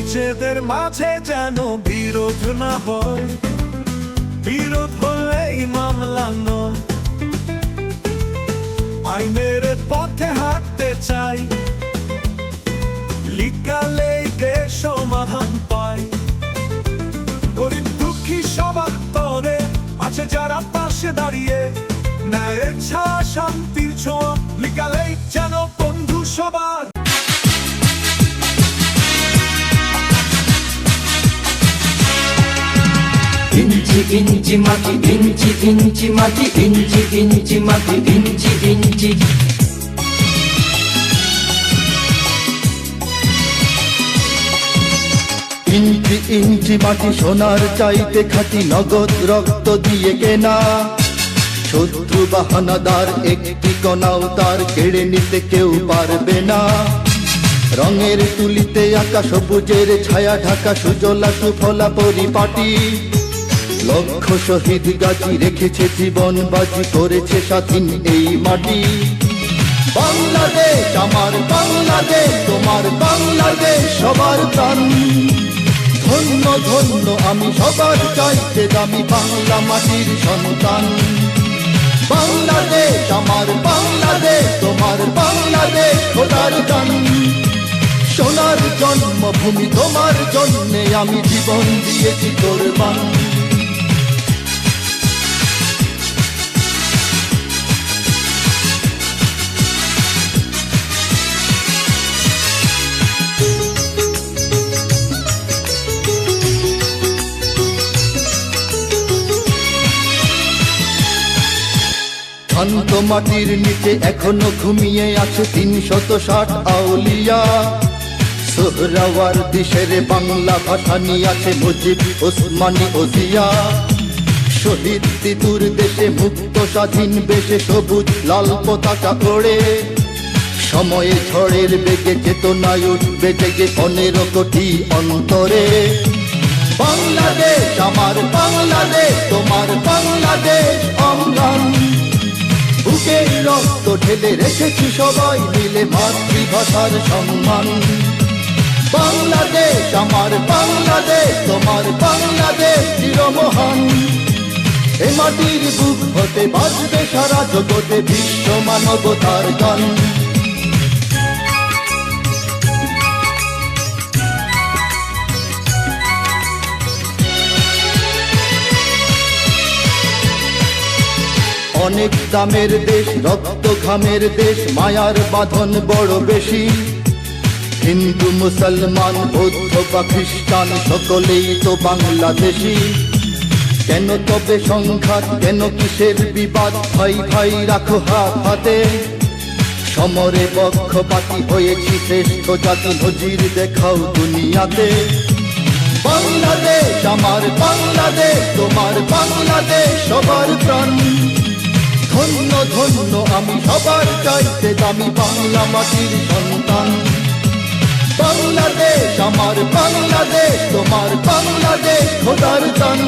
নিজেদের মাঝে যেন বিরোধ না হয়, বিরোধ হলেই মামলা নয়। আইনের পথে হাঁটতে চাই, লিগালেই দেশ সমাধান পাই। গরিব দুঃখী সবার তরে আছে যারা পাশে দাঁড়িয়ে, ন্যায়ের ছায়া শান্তির ছোঁয়া লিগালেই যেন বন্ধু সবার। ইঞ্চি ইঞ্চি মাটি, ইঞ্চি ইঞ্চি মাটি, ইঞ্চি ইঞ্চি মাটি, ইঞ্চি ইঞ্চি। ইঞ্চি ইঞ্চি মাটি সোনার চাইতে খাঁটি, নগদ রক্ত দিয়ে কেনা। শত্রু বাহানাদার একটি কণাও তার কেড়ে নিতে কেউ পারবে না। রঙের তুলিতে আঁকা সবুজের ছায়া ঢাকা সুজলা সুফলা পরিপাটি। লক্ষ শহীদ গাজী রেখেছে জীবন বাজি, করেছে স্বাধীন এই মাটি। বাংলাদেশ আমার বাংলাদেশ, তোমার বাংলাদেশ সবার প্রাণ। ধন্য ধন্য আমি সবার চাইতে দামি বাংলা মাটির সন্তান। বাংলাদেশ আমার বাংলাদেশ, তোমার বাংলাদেশ খোদার দান। সোনার জন্মভূমি তোমার জন্যে আমি জীবন দিয়েছি কোরবান। শান্ত মাটির নিচে এখনো ঘুমিয়ে আছে ৩৬০ আউলিয়া। সোহরাওয়ার দেশের বাংলা ভাষা নিয়ে আছে মুজিব, ওসমানী ও জিয়া। শহীদ তিতুর দেশে মুক্ত স্বাধীন বেশে সবুজ লাল পতাকা ওড়ে। সময়ে ঝড়ের বেগে চেতনায় উঠবে জেগে ১৫ কোটি অন্তরে। বাংলাদেশ আমার বাংলাদেশ, তোমার বাংলাদেশ অঙ্গন। বুকে রক্ত ঢেলে রেখেছি সবাই মিলে মাতৃভাষার সম্মান। বাংলাদেশ আমার বাংলাদেশ, তোমার বাংলাদেশ চিরমহান। এ মাটির বুক হতে বাজবে সারা জগতে বিশ্ব মানবতার গান। অনেক দামের দেশ, রক্ত ঘামের দেশ, মায়ার বাঁধন বড় বেশি। হিন্দু মুসলমান বৌদ্ধ বা খ্রিস্টান সকলেই তো বাংলাদেশি। কেন তবে সংঘাত, কেন কিসের বিবাদ? ভাই ভাই রাখো হাত হাতে। সমরে পক্ষপাতী হয়েছি শ্রেষ্ঠ জাতি, নজির দেখাও দুনিয়াতে। বাংলাদেশ আমার বাংলাদেশ, তোমার বাংলাদেশ সবার প্রাণ। ধন্য ধন্য আমি সবার চাইতে দামি বাংলা মাটির সন্তান। বাংলাদেশ আমার বাংলাদেশ, তোমার বাংলাদেশ খোদার দান।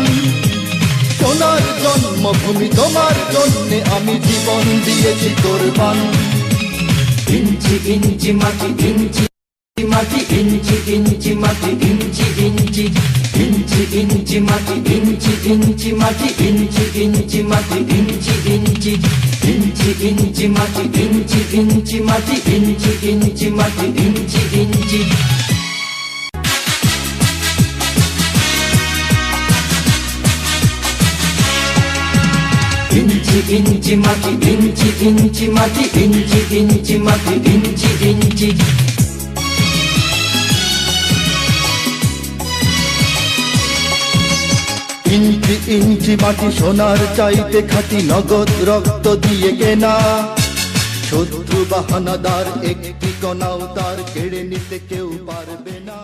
সোনার জন্মভূমি তোমার জন্যে আমি জীবন দিয়েছি কোরবান। ইঞ্চি ইঞ্চি মাটি, ইঞ্চি মাটি, ইঞ্চি ইঞ্চি মাটি, ইঞ্চি ইঞ্চি। ইঞ্চি ইঞ্চি মাটি, ইঞ্চি ইঞ্চি মাটি, ইঞ্চি ইঞ্চি মাটি, ইঞ্চি ইঞ্চি। ইঞ্চি ইঞ্চি মাটি, ইঞ্চি ইঞ্চি মাটি, ইঞ্চি ইঞ্চি মাটি, ইঞ্চি ইঞ্চি। ইঞ্চি ইঞ্চি মাটি, ইঞ্চি ইঞ্চি মাটি, ইঞ্চি ইঞ্চি মাটি, ইঞ্চি ইঞ্চি। ইঞ্চি ইঞ্চি মাটি সোনার চাইতে খাঁটি, নগদ রক্ত দিয়ে কেনা। শত্রু বাহানাদার একটি কণাও তার কেড়ে নিতে কেউ পারবে না।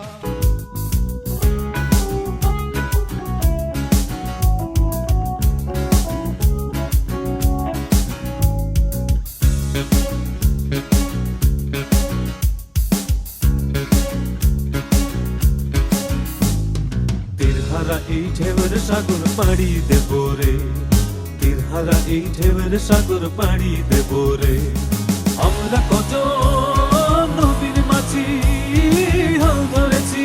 তিরহারা এই ঢেউর সাগর পাড়ি দেব রে, তিরহারা এই ঢেউর সাগর পাড়ি দেব রে। আমরা কত নবীর মাঝি হাল ধরেছি,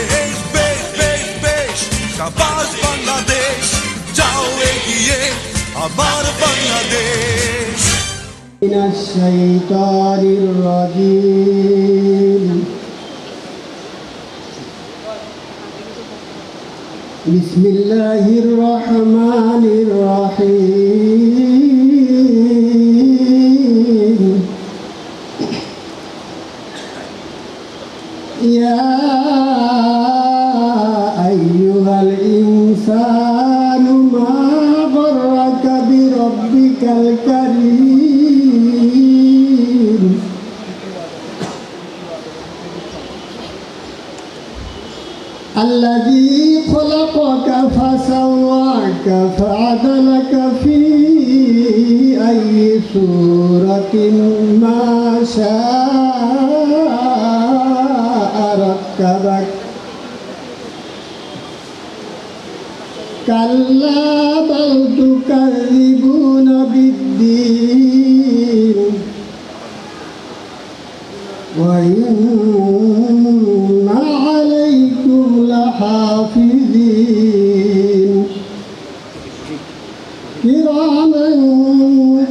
আমার বাংলাদেশ। من الشيطان الرجيم بسم الله الرحمن الرحيم يا أيها الإنسان ما غرك بربك الكريم الذي خلقك فسواك فعدلك في أي صورة ما شاء ركبك كلا بل تكذبون بالدين وإن عليكم لحافظين كراما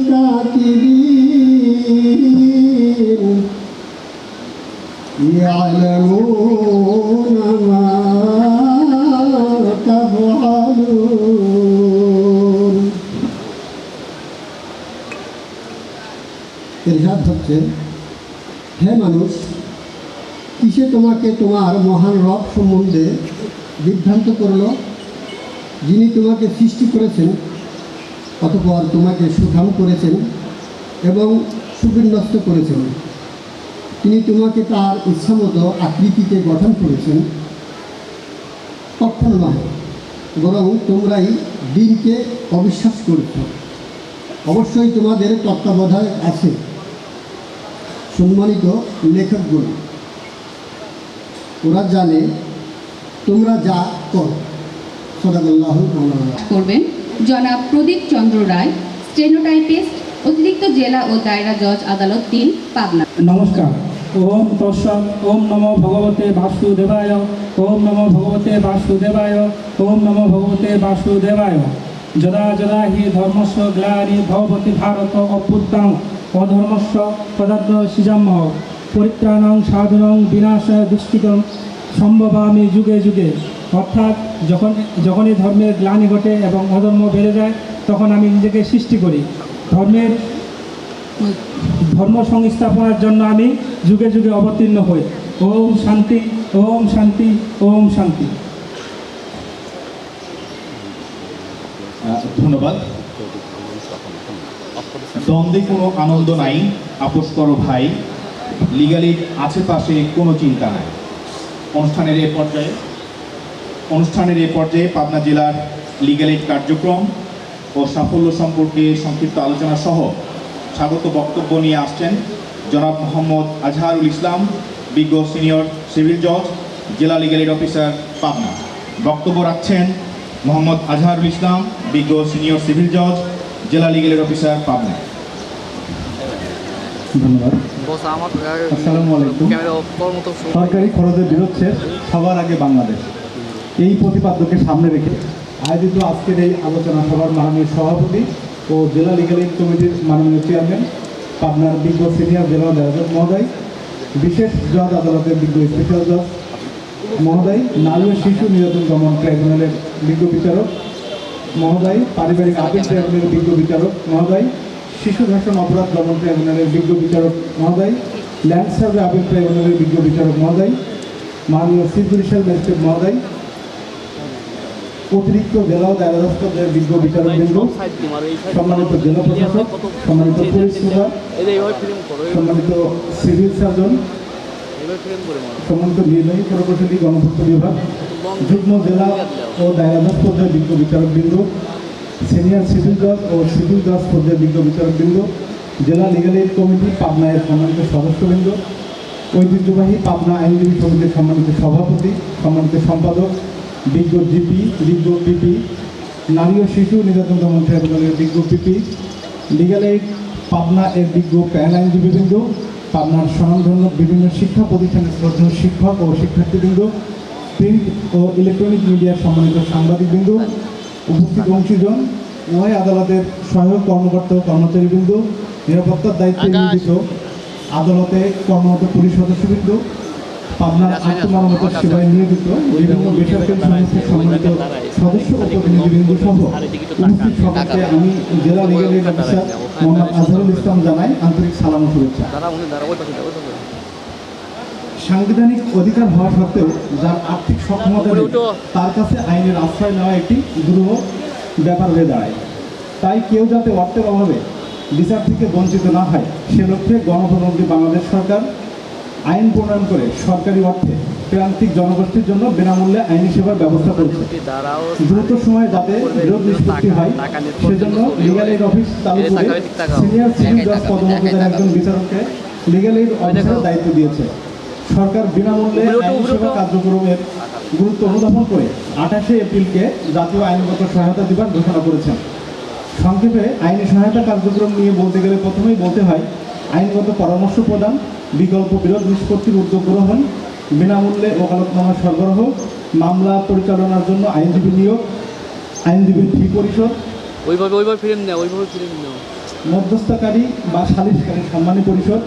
كاتبين يعلمون ما تفعلون ইরশাদ হচ্ছে, হে মানুষ, কিসে তোমাকে তোমার মহান রব সম্বন্ধে বিভ্রান্ত করল? যিনি তোমাকে সৃষ্টি করেছেন, অতঃপর তোমাকে সুঠাম করেছেন এবং সুবিন্যস্ত করেছেন। তিনি তোমাকে তার ইচ্ছামতো আকৃতিতে গঠন করেছেন। কখনো নয়, বরং তোমরাই দিনকে অবিশ্বাস করেছ। অবশ্যই তোমাদের তত্ত্বাবধায়ক আছে। সম্মানিত লেখকগণ, ওরা জানে তোমরা যা করো। সাদাকাল্লাহু মাওলানা। করবেন জনাব প্রদীপ চন্দ্র রায়, স্টেনোটাইপিস্ট, অতিরিক্ত জেলা ও দায়রা জজ আদালত ৩, পাবনা। নমস্কার। ওম তৎসৎ। ওম নমো ভগবতে বাসুদেবায়। ওম নমো ভগবতে বাসুদেবায়। ওম নমো ভগবতে বাসুদেবায়। যদা যদা হি ধর্মস্য গ্লানি ভবতি ভারত অভ্যুত্থান অধর্মস্য তদাস্যজাম্যহ পরিত্রাণং সাধুনং বিনাশায় দুষ্কৃতং সম্ভবামি যুগে যুগে। অর্থাৎ যখনই ধর্মের গ্লানি ঘটে এবং অধর্ম বেড়ে যায়, তখন আমি নিজেকে সৃষ্টি করি। ধর্ম সংস্থাপনের জন্য আমি যুগে যুগে অবতীর্ণ হই। ওম শান্তি, ওম শান্তি, ওম শান্তি। ধন্যবাদ। দ্বন্দ্বে কোনো আনন্দ নাই, আপোষ করো ভাই, লিগালি আছে পাশে কোনো চিন্তা নাই। অনুষ্ঠানের এ পর্যায়ে পাবনা জেলার লিগ্যাল এইড কার্যক্রম ও সাফল্য সম্পর্কে সংক্ষিপ্ত আলোচনা সহ স্বাগত বক্তব্য নিয়ে আসছেন জনাব মোহাম্মদ আজহারুল ইসলাম, বিজ্ঞ সিনিয়র সিভিল জজ, জেলা লিগ্যাল এইড অফিসার পাবনা। বক্তব্য রাখছেন মোহাম্মদ আজহারুল ইসলাম, বিজ্ঞ সিনিয়র সিভিল জজ, জেলা লিগ্যাল এইড অফিসার পাবনা। ধন্যবাদ। আসসালামু আলাইকুম। সরকারি খরচের বিরুদ্ধে সবার আগে বাংলাদেশ, এই প্রতিপাদ্যকে সামনে রেখে আয়োজিত আজকের এই আলোচনা সভার মাননীয় সভাপতি ও জেলা লিগ্যাল এইড কমিটির মাননীয় চেয়ারম্যান, পাবনার বিজ্ঞ সিনিয়র জেলা জজ মহোদয়, বিশেষ জজ আদালতের বিজ্ঞ স্পেশাল জজ মহোদয়, নারী ও শিশু নির্যাতন দমন ট্রাইব্যুনালের বিজ্ঞ বিচারক মহোদয়, পারিবারিক আপিল ট্রাইব্যুনালের বিজ্ঞ বিচারক মহোদয়, শিশু ধর্ষণ অপরাধ দমন ট্রাইব্যুনালের বিজ্ঞ বিচারক মহোদয়, ল্যান্ড সার্ভে আপিল ট্রাইব্যুনালের বিজ্ঞ বিচারক মহোদয়, মাননীয় চিফ জুডিশিয়াল ম্যাজিস্ট্রেট মহোদয়, অতিরিক্ত জেলা ও দায়রা জজদের বিজ্ঞ বিচারকবৃন্দ, সম্মানিত জেলা প্রশাসক, সম্মানিত পুলিশ সুপার, সম্মানিত সিভিল সার্জন, সম্মানিত নির্বাহী প্রকৌশলী গণপূর্ত বিভাগ, যুগ্ম জেলা ও দায়রা জজ পর্যায়ের বিজ্ঞ বিচারকবৃন্দ, সিনিয়র সিভিল জজ ও সিভিল জজ পর্যায়ের বিজ্ঞ বিচারকবৃন্দ, জেলা লিগ্যাল এইড কমিটি পাবনার সম্মানিত সদস্যবৃন্দ, ঐতিহ্যবাহী পাবনা আইনজীবী সমিতির সম্মানিত সভাপতি, সম্মানিত সম্পাদক, বিজ্ঞ জিপি, বিজ্ঞ পিপি, নারী ও শিশু নির্যাতন দমন ট্রাইব্যুনালের বিজ্ঞ পিপি, লিগ্যাল এইড পাবনা এর বিজ্ঞ প্যানেল আইনজীবীবৃন্দ, পাবনার স্বনামধন্য বিভিন্ন শিক্ষা প্রতিষ্ঠানের শ্রদ্ধেয় শিক্ষক ও শিক্ষার্থীবৃন্দ, প্রিন্ট ও ইলেকট্রনিক মিডিয়ার সম্মানিত সাংবাদিকবৃন্দ, উপস্থিত অংশীজন, উভয় আদালতের সহায়ক কর্মকর্তা ও কর্মচারীবৃন্দ, নিরাপত্তার দায়িত্বে নিয়োজিত আদালতে কর্মরত পুলিশ সদস্যবৃন্দ, পাবনার আত্মমানবতার সেবায় নিয়োজিত বিভিন্ন বেসরকারি সংস্থার সম্মানিত সদস্য ও প্রতিনিধিবৃন্দ সহ উপস্থিত সকলকে আমি জেলা legal aid officer Mohammad Azharul Islam জানাই আন্তরিক সালাম ও শুভেচ্ছা। সাংবিধানিক অধিকার হওয়া সত্ত্বেও যার আর্থিক সক্ষমতা নেই, তার কাছে আইনের আশ্রয় নেওয়া একটি দুরূহ ব্যাপার হয়ে দাঁড়ায়। তাই কেউ যাতে অর্থের অভাবে বিচার থেকে বঞ্চিত না হয়, সে লক্ষ্যে গণপ্রজাতন্ত্রী বাংলাদেশ সরকার আইন প্রণয়ন করে সরকারি অর্থে প্রান্তিক জনগোষ্ঠীর জন্য বিনামূল্যে আইনি সেবার ব্যবস্থা করেছে। দ্রুত সময়ে যাতে বিরোধ নিষ্পত্তি হয়, সেজন্য লিগ্যাল এইড অফিস চালু করে সিনিয়র সিভিল জজ পদমর্যাদার একজন বিচারককে লিগ্যাল এইড অফিসারের দায়িত্ব দিয়েছে। সরকার বিনামূল্যে আইনি সেবা কার্যক্রমের গুরুত্ব অনুধাবন করে 28শে এপ্রিলকে জাতীয় আইনগত সহায়তা দিবস ঘোষণা করেছেন। সংক্ষেপে আইনি সহায়তা কার্যক্রম নিয়ে বলতে গেলে প্রথমেই বলতে হয় আইনগত পরামর্শ প্রদান, বিকল্প বিরোধ নিষ্পত্তির উদ্যোগ গ্রহণ, বিনামূল্যে ওকালতনামা সরবরাহ, মামলা পরিচালনার জন্য আইনজীবী নিয়োগ, আইনজীবীর ফি পরিশোধ, মধ্যস্থকারী বা সালিসকারী সম্মানী পরিশোধ,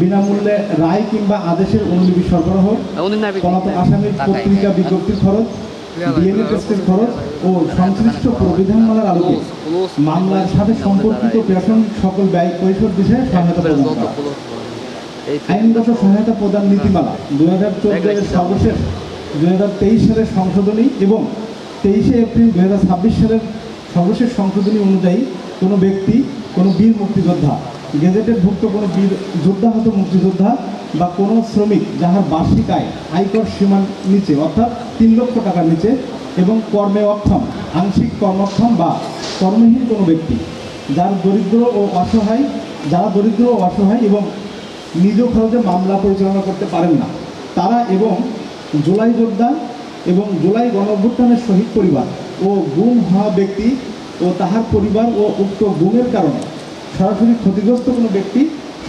বিনামূল্যে রায় কিংবা আদেশের অনুলিপি সরবরাহ, পলাতক আসামির পত্রিকা বিজ্ঞপ্তির খরচ, ডিএনএ টেস্টের খরচ ও সংশ্লিষ্ট প্রবিধানমালার আলোকে মামলার সাথে সম্পর্কিত পেশন সকল ব্যয় পরিশোধ বিষয়ে সহায়তা প্রদান করা। আইনগত সহায়তা প্রদান নীতিমালা 2014 এর সর্বশেষ 2023 সালের সংশোধনী এবং 23শে এপ্রিল 2026 সালের সর্বশেষ সংশোধনী অনুযায়ী কোনো ব্যক্তি, কোনো বীর মুক্তিযোদ্ধা, গেজেটের ভুক্ত কোনো বীর যোদ্ধাহত মুক্তিযোদ্ধা বা কোনো শ্রমিক যাহার বার্ষিক আয় আয়কর সীমার নিচে অর্থাৎ 3 লক্ষ টাকার নিচে এবং কর্মে অক্ষম, আংশিক কর্মক্ষম বা কর্মহীন কোনো ব্যক্তি, যারা দরিদ্র ও অসহায় এবং নিজ খরচে মামলা পরিচালনা করতে পারেন না, তারা এবং জুলাই যোদ্ধা এবং জুলাই গণঅভ্যুত্থানের শহীদ পরিবার ও গুম হওয়া ব্যক্তি ও তাহার পরিবার ও উক্ত গুমের কারণে সরাসরি ক্ষতিগ্রস্ত কোনো ব্যক্তি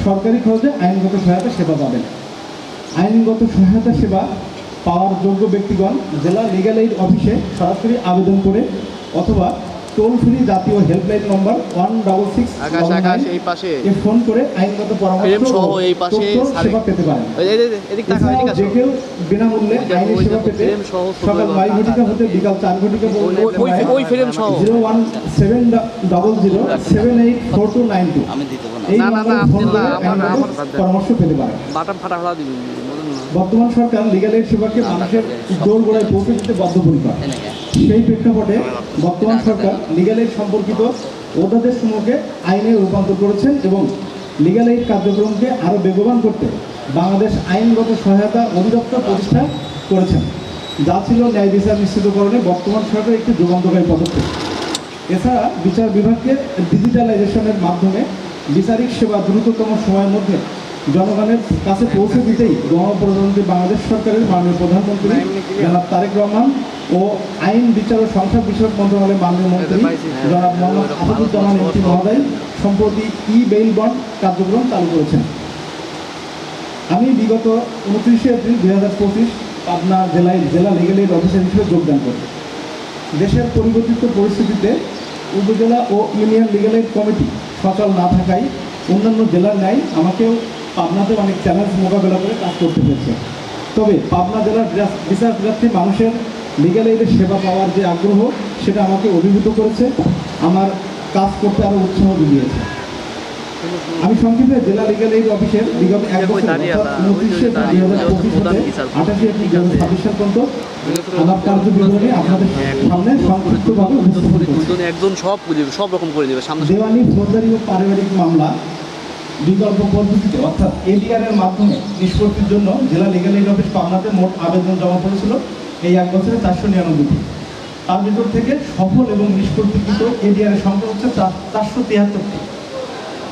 সরকারি খরচে আইনগত সহায়তা সেবা পাবেন। আইনগত সহায়তা সেবা পাওয়ার যোগ্য ব্যক্তিগণ জেলা লিগ্যাল এইড অফিসে সরাসরি আবেদন করে অথবা টোল ফ্রি জাতীয় হেল্পলাইন নম্বর 166 ফোন করে আইনগত পরামর্শ সেবা পেতে পারেন। যে কেউ বিনামূল্যে আইনি সেবা পেতে সকাল 9 ঘটিকা হতে বিকাল 4 ঘটিকা পর্যন্ত 01700784292 এই নম্বরে ফোন করে আইনগত পরামর্শ পেতে পারেন। বর্তমান সরকার লিগ্যাল এইড সেবাকে মানুষের দোরগোড়ায় পৌঁছে দিতে বদ্ধপরিকর। সেই প্রেক্ষাপটে বর্তমান সরকার লিগ্যাল এইড সম্পর্কিত অধ্যাদেশসমূহকে আইনে রূপান্তর করেছেন এবং লিগ্যাল এইড কার্যক্রমকে আরও বেগবান করতে বাংলাদেশ আইনগত সহায়তা অধিদপ্তর প্রতিষ্ঠা করেছেন, যা ছিল ন্যায় বিচার নিশ্চিতকরণে বর্তমান সরকারের একটি যুগান্তকারী পদক্ষেপ। এছাড়া বিচার বিভাগকে ডিজিটালাইজেশনের মাধ্যমে বিচারিক সেবা দ্রুততম সময়ের মধ্যে জনগণের কাছে পৌঁছে দিতেই গণপ্রজাতন্ত্রী বাংলাদেশ সরকারের মাননীয় প্রধানমন্ত্রী জনাব তারেক রহমান ও আইন বিচার ও সংসদ বিষয়ক মন্ত্রণালয়ের মাননীয় মন্ত্রী জনাব মোহাম্মদ আসাদুজ্জামান এমপি মহোদয় সম্প্রতি বেইল বন্ড কার্যক্রম চালু করেছেন। আমি বিগত 29শে এপ্রিল 2025 পাবনা জেলা লিগ্যাল এইড অফিসার হিসেবে যোগদান করি। দেশের পরিবর্তিত পরিস্থিতিতে উপজেলা ও ইউনিয়ন লিগ্যাল এইড কমিটি সচল না থাকায় অন্যান্য জেলার ন্যায় আমাকেও পাবনাতে অনেক চ্যালেঞ্জ মোকাবেলা করে কাজ করতে হয়েছে। তবে পাবনা জেলার বিচার প্রার্থী মানুষের লিগ্যাল এইডের সেবা পাওয়ার যে আগ্রহ, সেটা আমাকে অভিভূত করেছে, আমার কাজ করতে আরও উৎসাহ দিয়েছে। আমি সংক্ষেপে জেলা লিগ্যাল এইড অফিসের বিগত 1 বছর অর্থাৎ 29শে এপ্রিল 2025 থেকে 28শে এপ্রিল 2026 সাল পর্যন্ত আমার কার্য বিবরণী আপনাদের সামনে সংক্ষিপ্তভাবে উপস্থাপন করছি। দেওয়ানি, ফৌজদারি ও পারিবারিক মামলা বিকল্প পদ্ধতিতে অর্থাৎ এডিআর এর মাধ্যমে নিষ্পত্তির জন্য জেলা লিগ্যাল এইড অফিস পাবনাতে মোট আবেদন জমা পড়েছিল এই 1 বছরে 499টি। তার ভিতর থেকে সফল এবং নিষ্পত্তিকৃত এডিআর এর সংখ্যা হচ্ছে 473টি,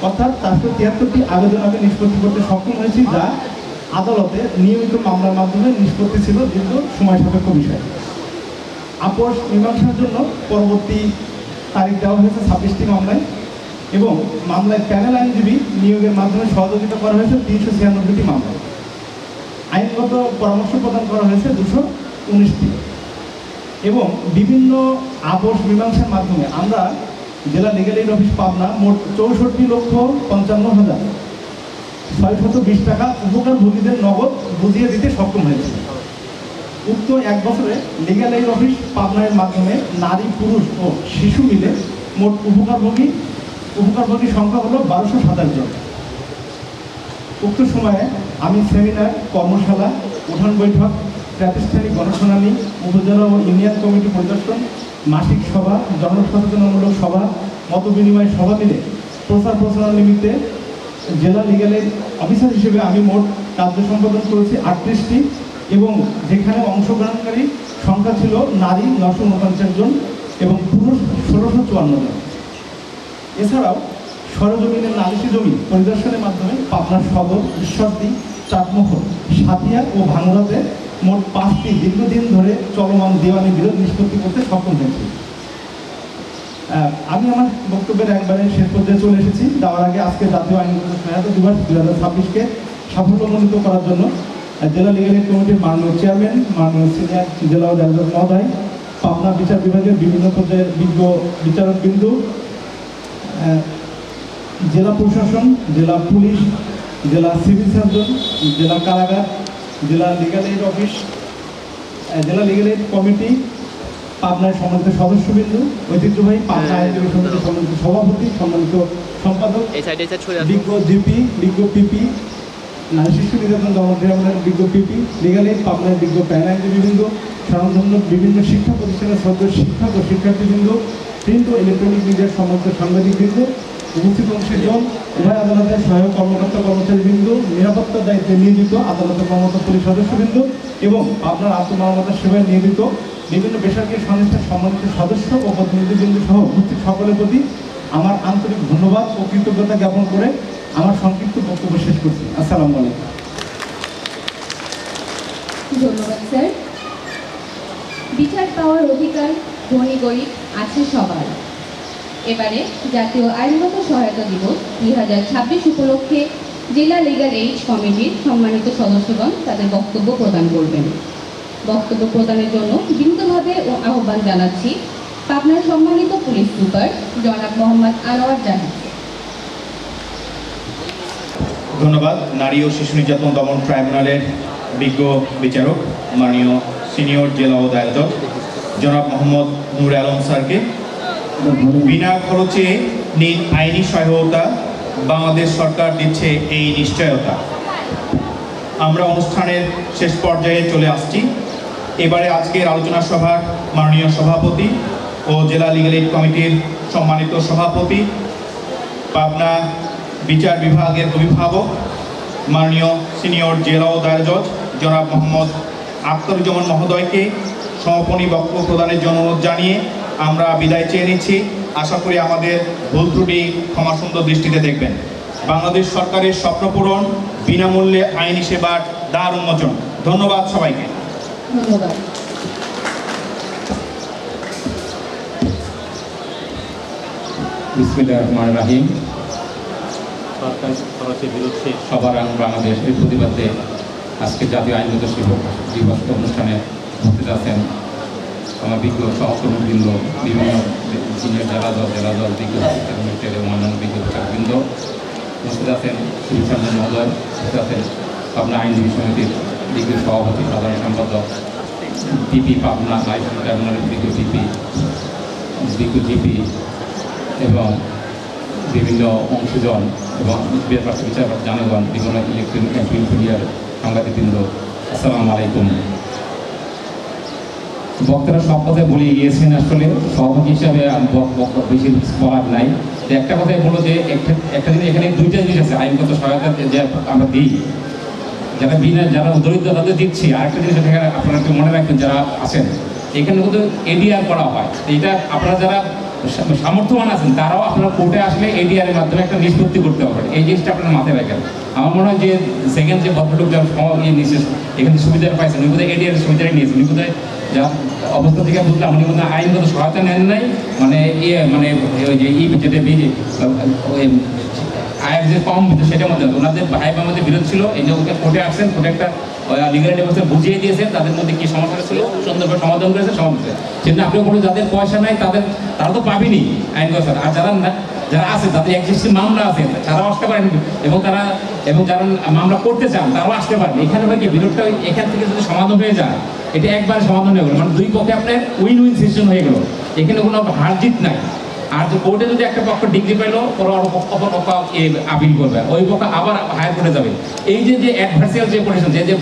অর্থাৎ 473টি আবেদন আমি নিষ্পত্তি করতে সক্ষম হয়েছি, যা আদালতে নিয়মিত মামলার মাধ্যমে নিষ্পত্তি ছিল দীর্ঘ সময় সাপেক্ষ বিষয়। আপোষ মীমাংসার জন্য পরবর্তী তারিখ দেওয়া হয়েছে 26টি মামলায় এবং মামলায় প্যানেল আইনজীবী নিয়োগের মাধ্যমে সহযোগিতা করা হয়েছে 396টি মামলায়। আইনগত পরামর্শ প্রদান করা হয়েছে 219টি এবং বিভিন্ন আপোষ মীমাংসার মাধ্যমে আমরা জেলা লিগ্যাল এইড অফিস পাবনা মোট 64,55,620 টাকা উপকারভোগীদের নগদ বুঝিয়ে দিতে সক্ষম হয়েছে। উক্ত এক বছরে লিগ্যাল এইড অফিস পাবনার মাধ্যমে নারী, পুরুষ ও শিশু মিলে মোট উপকারভোগী সংখ্যা হলো 1227 জন। উক্ত সময়ে আমি সেমিনার, কর্মশালা, উঠান বৈঠক, প্রাতিষ্ঠানিক গণশুনানি, উপজেলা ও ইউনিয়ন কমিটি পরিদর্শন, মাসিক সভা, জনসচেতনমূলক সভা, মত বিনিময় সভা মিলে প্রচার প্রচারণা নিমিত্তে জেলা লিগ্যাল এইড অফিসার হিসেবে আমি মোট কার্য সম্পাদন করেছি 38টি, এবং যেখানে অংশগ্রহণকারী সংখ্যা ছিল নারী 949 জন এবং পুরুষ 1654 জন। এছাড়াও সরজমিনের নালিশি জমি পরিদর্শনের মাধ্যমে পাবনা সদর, ঈশ্বরদী, চাটমোহর, সাতিয়া ও ভাঙ্গুড়াতে মোট 5টি দীর্ঘদিন ধরে চলমান দেওয়ানি বিরোধ নিষ্পত্তি করতে সক্ষম হয়েছি। আমি আমার বক্তব্যের একবারে শেষ পর্যায়ে চলে এসেছি। যাওয়ার আগে আজকে জাতীয় আইনগত সহায়তা দিবস 2026কে সাফল্যমণ্ডিত করার জন্য জেলা লিগ্যাল এইড কমিটির মাননীয় চেয়ারম্যান, মাননীয় সিনিয়র জেলা আদালত মহোদয়, পাবনা বিচার বিভাগের বিভিন্ন পর্যায়ের বিজ্ঞ বিচারকবৃন্দ, জেলা প্রশাসন, জেলা পুলিশ, জেলা সিভিল সার্জন, জেলা কারাগার, জেলা লিগ্যাল এইড অফিস, জেলা লিগ্যাল এইড কমিটি, পাবনার সম্মানিত সদস্যবৃন্দ, ঐতিহ্যবাহী পাবনা আইনজীবী সমিতির সম্মানিত সভাপতি, সম্মানিত সম্পাদক, বিজ্ঞ জিপি, বিজ্ঞ পিপি, নারী শিশু নির্যাতন দমনের বিজ্ঞ পিপি, লিগ্যাল এইড পাবনার বিজ্ঞ প্যান আইনজীবীবৃন্দ, স্বনামধন্য বিভিন্ন শিক্ষা প্রতিষ্ঠানের সদস্য শিক্ষক ও শিক্ষার্থীবৃন্দ, প্রিন্ট ও ইলেকট্রনিক মিডিয়ার সম্মানিত সাংবাদিকবৃন্দ, উপস্থিত অংশীজন, উভয় আদালতের সহায়ক কর্মকর্তা কর্মচারীবৃন্দ, নিরাপত্তার দায়িত্বে নিয়োজিত আদালতের কর্মকর্তা পুলিশ সদস্যবৃন্দ এবং আপনার আত্মমানবতা সেবায় নিয়োজিত বিভিন্ন বেসরকারি সংস্থার সম্মানিত সদস্য ও প্রতিনিধিবৃন্দ সহ উপস্থিত সকলের প্রতি আমার আন্তরিক ধন্যবাদ ও কৃতজ্ঞতা জ্ঞাপন করে আমার সংক্ষিপ্ত বক্তব্য শেষ করছি। আসসালামু আলাইকুম। ধন্যবাদ স্যার। বিচার পাওয়ার অধিকার ধনী গরিব আছে সবার। এবারে জাতীয় আইনগত সহায়তা দিবস 2026 উপলক্ষে জেলা লিগ্যাল এইড কমিটির সম্মানিত সদস্যগণ তাদের বক্তব্য প্রদান করবেন। বক্তব্য প্রদানের জন্য বিনীতভাবে আহ্বান জানাচ্ছি পাবনার সম্মানিত পুলিশ সুপার জনাব মোহাম্মদ আনোয়ার জাহান। ধন্যবাদ। নারী ও শিশু নির্যাতন দমন ট্রাইব্যুনালের বিজ্ঞ বিচারক, মাননীয় সিনিয়র জেলা আদালত জনাব মোহাম্মদ নূর আলম স্যারকে। বিনা খরচে নিন আইনি সহায়তা, বাংলাদেশ সরকার দিচ্ছে এই নিশ্চয়তা। আমরা অনুষ্ঠানের শেষ পর্যায়ে চলে আসছি। এবারে আজকের আলোচনা সভার মাননীয় সভাপতি ও জেলা লিগ্যাল এইড কমিটির সম্মানিত সভাপতি, পাবনা বিচার বিভাগের অভিভাবক, মাননীয় সিনিয়র জেলা ও দায়রা জজ জনাব মোহাম্মদ আখতারুজ্জামান মহোদয়কে সমাপনী বক্তব্য প্রদানের জন্য অনুরোধ জানিয়ে আমরা বিদায় চেয়ে নিচ্ছি। আশা করি আমাদের ভুল ত্রুটি ক্ষমা সুন্দর দৃষ্টিতে দেখবেন। বাংলাদেশ সরকারের স্বপ্ন পূরণ, বিনামূল্যে আইনি সেবার দ্বার উন্মোচন। ধন্যবাদ সবাইকে। ধন্যবাদ। বিসমিল্লাহির রহমানির রহিম। সবার বাংলাদেশের প্রতিবাদে আজকে জাতীয় আইনগত দিবস অনুষ্ঠানে উপস্থিত আছেন আমার বিজ্ঞ সহকর্মীবৃন্দ, বিভিন্ন সিনিয়র জেলা জজ, বিজ্ঞ শিক্ষাকর্মী এবং অন্যান্য বিজ্ঞ বিচারকবৃন্দ, উপস্থিত আছেন সিভিল সার্জন মহোদয়, উপস্থিত আছেন পাবনা আইনজীবী সমিতির বিজ্ঞ সভাপতি, সাধারণ সম্পাদক, পিপি, পাবনা আইন ট্রাইব্যুনালের বিজ্ঞ পিপি, বিজ্ঞ জিপি এবং বিভিন্ন অংশজন এবং বিচার জনগণ, বিভিন্ন ইলেকট্রনিক প্রিন্ট মিডিয়ার সাংবাদিকবৃন্দ, আসসালামু আলাইকুম। বক্তারা সব কথায় বলে গিয়েছেন। আসলে সভাপতি হিসাবে বেশি বলার নাই। একটা কথাই বলো যে একটা জিনিস, এখানে দুইটা জিনিস আছে আইনগত সহায়তা যে আমরা দিই, যারা দরিদ্র তাদের দিচ্ছি। আরেকটা জিনিস এখানে আপনারা একটু মনে রাখবেন, যারা আছেন এখানে কিন্তু এডিআর করা হয়। এটা আপনারা যারা সামর্থ্যবান আছেন তারাও আপনারা কোর্টে আসলে এডিআর এর মাধ্যমে একটা নিষ্পত্তি করতে পারবেন। এই জিনিসটা আপনারা মাথায় রাখেন। আমার মনে হয় যে সেকেন্ড যে ভদ্রলোক যারা নিয়েছে এখানে সুবিধাটা পাইছেন, উনি বোধহয় এডিআর সুবিধাটা নিয়েছেন, উনি বোধহয় যা অবস্থা থেকে বুঝলাম উনি বোধহয় আইনগত সহায়তা নেন নাই, মানে ওই যে যেটা আয়ের যে কম সেটার মধ্যে ওনাদের ভাই আমাদের বিরোধ ছিল, এই যে কোর্টে আসছেন, কোর্টে একটা লিগাল ব্যবস্থা বুঝিয়ে দিয়েছেন তাদের মধ্যে কি সমস্যা ছিল, সুন্দরভাবে সমাধান করেছে সমাধান। সেজন্য আপনি বলুন যাদের পয়সা নাই তারা তো পাবেনি আইন ব্যবস্থা, আর যারা আছে তাদের এক্সিস্টিং মামলা আছে তারাও আসতে পারেন, এবং যারা মামলা করতে চান তারাও আসতে পারেন। এখানে কি বিরোধটা এখান থেকে যদি সমাধান হয়ে যায়, এটা একবার সমাধান হয়ে গেল, মানে দুই পক্ষে আপনার উইন উইন সিচুয়েশন হয়ে গেল, এখানে কোনো হার জিত নাই। আর যে কোর্টে যদি একটা পক্ষ ডিগ্রি পেলো, অপর পক্ষ আপিল করবে, ওই পক্ষ আবার হায়ার কোর্টে যাবে। এই যে অ্যাডভার্সারিয়াল যে পজিশন, যে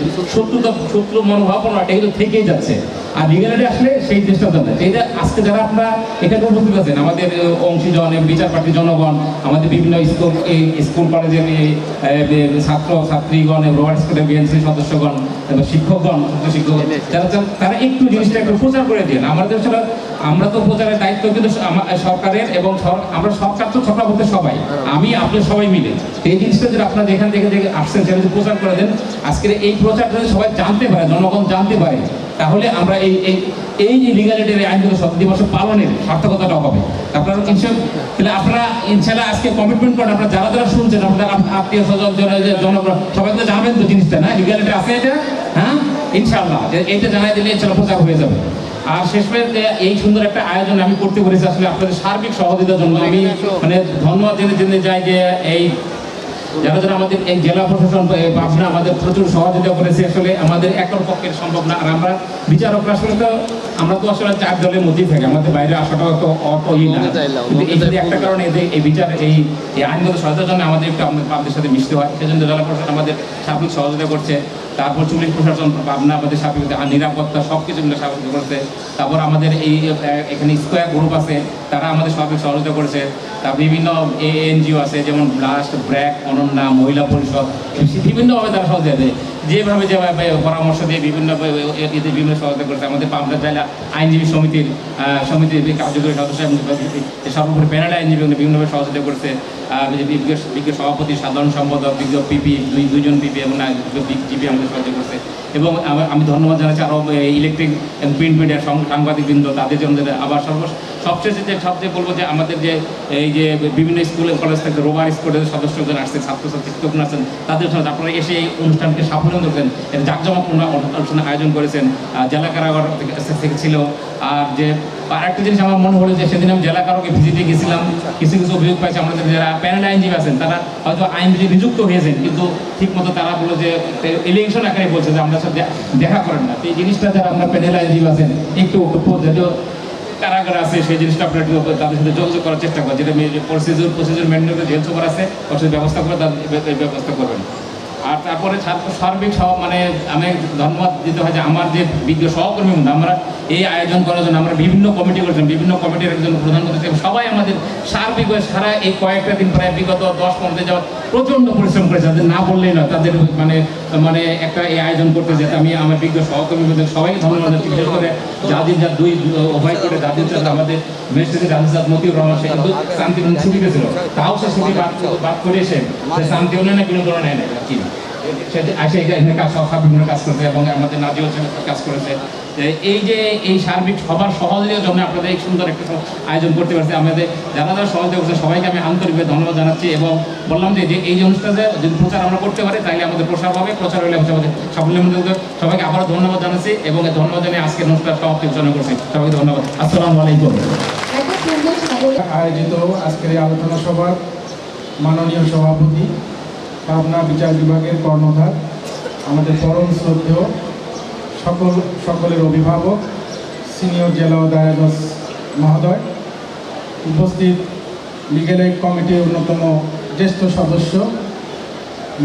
শত্রু মনোভাবনা, এটা কিন্তু থেকেই যাচ্ছে। আর লিগালিটি আসলে সেই চেষ্টা চলে। এইটা আজকে যারা আপনারা এখানে উপস্থিত আছেন, আমাদের অংশীজন, বিচার প্রার্থী জনগণ, আমাদের বিভিন্ন স্কুল কলেজের ছাত্র ছাত্রীগণ, রোয়ার্ড স্কুলের বিএনসি সদস্যগণ, শিক্ষকগণ, তারা একটু জিনিসটা একটু প্রচার করে দিন। আমাদের আমরা তো প্রচারের দায়িত্ব কিন্তু সরকারের, এবং আমরা সরকার তো ছড়া বলতে সবাই, আমি আপনি সবাই মিলে এই জিনিসটা যদি আপনারা যেখান থেকে আসছেন সেটা যদি প্রচার করে দেন, আজকের এই প্রচার যদি সবাই জানতে পারে, জনগণ জানতে পারে, তাহলে আমরা এই যে লিগালিটির আইনগত দিবস পালনের সার্থকতাটা হবে। আপনারা ইনশাল্লাহ আজকে কমিটমেন্ট করেন, আপনারা যারা শুনছেন, আপনার আত্মীয় স্বজন জনগণ সবাই তো জানবেন তো জিনিসটা, না লিগালিটি আছে এটা, হ্যাঁ ইনশাল্লাহ এইটা জানাই দিলে ইনশাল্লাহ প্রচার হয়ে যাবে। আর শেষ পর্যন্ত এই সুন্দর একটা আয়োজন আমি করতে পেরেছি আসলে আপনাদের সার্বিক সহযোগিতার জন্য আমি মানে ধন্যবাদ জেনে যাই যে এই যারা আমাদের এই জেলা প্রশাসন পাবনা আমাদের প্রচুর সহযোগিতা করেছে। আসলে আমাদের একার পক্ষের সম্ভব না, আর আমরা বিচারকরা আসলে তো আমরা তো আসলে 4 দলের মধ্যেই থাকি, আমাদের বাইরে আসাটাও তো অত না, কিন্তু এই যদি একটা কারণে এই বিচার এই আইনগত সহায়তার জন্য আমাদের একটু আপনাদের সাথে মিশতে হয়, সেজন্য জেলা প্রশাসন আমাদের সার্বিক সহযোগিতা করছে। তারপর পুলিশ প্রশাসন পাবনা আমাদের সার্বিক নিরাপত্তা সব কিছু মিলে সাহায্য করছে। তারপর আমাদের এখানে স্কোয়ার গ্রুপ আছে, তারা আমাদের সার্বিক সহযোগিতা করেছে। তার বিভিন্ন এনজিও আছে, যেমন ব্লাস্ট, ব্র্যাক, অনন্যা, মহিলা পরিষদ, বিভিন্নভাবে তারা সহযোগিতা দেয়, যেভাবে পরামর্শ দিয়ে বিভিন্ন সহযোগিতা করছে। আমাদের পাবনা জেলা আইনজীবী সমিতির কার্যকরী সদস্য এবং সর্বোপরি প্যানেল আইনজীবী বিভিন্নভাবে সহযোগিতা করছে। বিজ্ঞ সভাপতি, সাধারণ সম্পাদক, বিজ্ঞ পিপি, দুইজন পিপি এবং জিপি আমাদের সহযোগিতা করছে। এবং আমি ধন্যবাদ জানাচ্ছি আরও ইলেকট্রিক এবং প্রিন্ট মিডিয়ার সাংবাদিকবৃন্দ, তাদের জন্য। আবার সবশেষে সবচেয়ে বলবো যে আমাদের এই যে বিভিন্ন স্কুল কলেজ থেকে রোভার স্কুলের সদস্যজন আসছেন, ছাত্রছাত্রী শিক্ষকরা আসছেন, তাদের জন্য আপনারা এসে এই অনুষ্ঠানকে সাফল্য করেছেন, এর জাঁকজমকপূর্ণ অনুষ্ঠান আয়োজন করেছেন। জেলা কারাগার থেকে ছিল। আর যে আরেকটা জিনিস আমার মনে হলো যে সেদিন আমি জেলা কারাগারে ভিজিটে গেছিলাম, কিছু অভিযোগ পাইছি আমাদের যারা প্যানেল আইনজীবী আছেন, তারা হয়তো আইনজীবী নিযুক্ত হয়েছেন, কিন্তু ঠিকমতো তারা বললো যে ইলেকশন আকারে বলছে যে আমরা সাথে দেখা করেন না। এই জিনিসটা যারা আমরা প্যানেল আইনজীবী আছেন একটু কারাগার আছে, সেই জিনিসটা আপনার একটু তাদের সাথে যোগাযোগ করার চেষ্টা করেন, যেটা প্রসিডিউর মেনে জেল সুপার আছে, ওর ব্যবস্থা করে তাদের ব্যবস্থা করবেন। আর তারপরে সার্বিক মানে আমি ধন্যবাদ দিতে হয় যে আমার যে বিজ্ঞ সহকর্মী, আমরা এই আয়োজন করার জন্য আমরা বিভিন্ন কমিটি করেছিলাম, বিভিন্ন কমিটির একজন প্রধান করেছি, সবাই আমাদের সার্বিক সারা এই কয়েকটা দিন প্রায় বিগত 10-15 দিন যাওয়া প্রচণ্ড পরিশ্রম করেছে। তাদের না বললেই না, তাদের মানে একটা এই আয়োজন করতে যেতে আমি আমার বিজ্ঞ সহকর্মীদের সবাইকে ধন্যবাদ দিচ্ছি। বিশেষ করে যাদের দুই উভয় করে যাদের সাথে আমাদের ম্যাজিস্ট্রেট জাহিদ মতিউর রহমান, সে কিন্তু শান্তিপূর্ণ ছুটি পেয়েছিল, তাও সে ছুটি বাদ করে এসে শান্তিও নেয় না, কোনো ধরনের নেয় না কি আসে এখানে বিভিন্ন কাজ করেছে, এবং আমাদের নাজিও কাজ করেছে। এই সার্বিক সবার সহযোগিতার জন্য আপনাদের এই সুন্দর একটা আয়োজন করতে পারছি। আমাদের যারা সহযোগিতা করছে সবাইকে আমি আন্তরিকভাবে ধন্যবাদ জানাচ্ছি, এবং বললাম যে এই অনুষ্ঠানে যদি প্রচার আমরা করতে পারি তাহলে আমাদের প্রসার হবে, প্রচার হলে আমাদের সাফল্যের মধ্যে। সবাইকে আবারও ধন্যবাদ জানাচ্ছি, এবং ধন্যবাদ জানিয়ে আজকের অনুষ্ঠান সমাপ্তি ঘোষণা করছি। সবাইকে ধন্যবাদ। আসসালামু আলাইকুম। আয়োজিত আজকের এই আলোচনা সভার মাননীয় সভাপতি, পাবনা বিচার বিভাগের কর্ণধার, আমাদের পরম শ্রদ্ধেয় সকলের অভিভাবক, সিনিয়র জেলা ও দায়রা জজ মহোদয়, উপস্থিত লিগ্যাল এইড কমিটির অন্যতম জ্যেষ্ঠ সদস্য,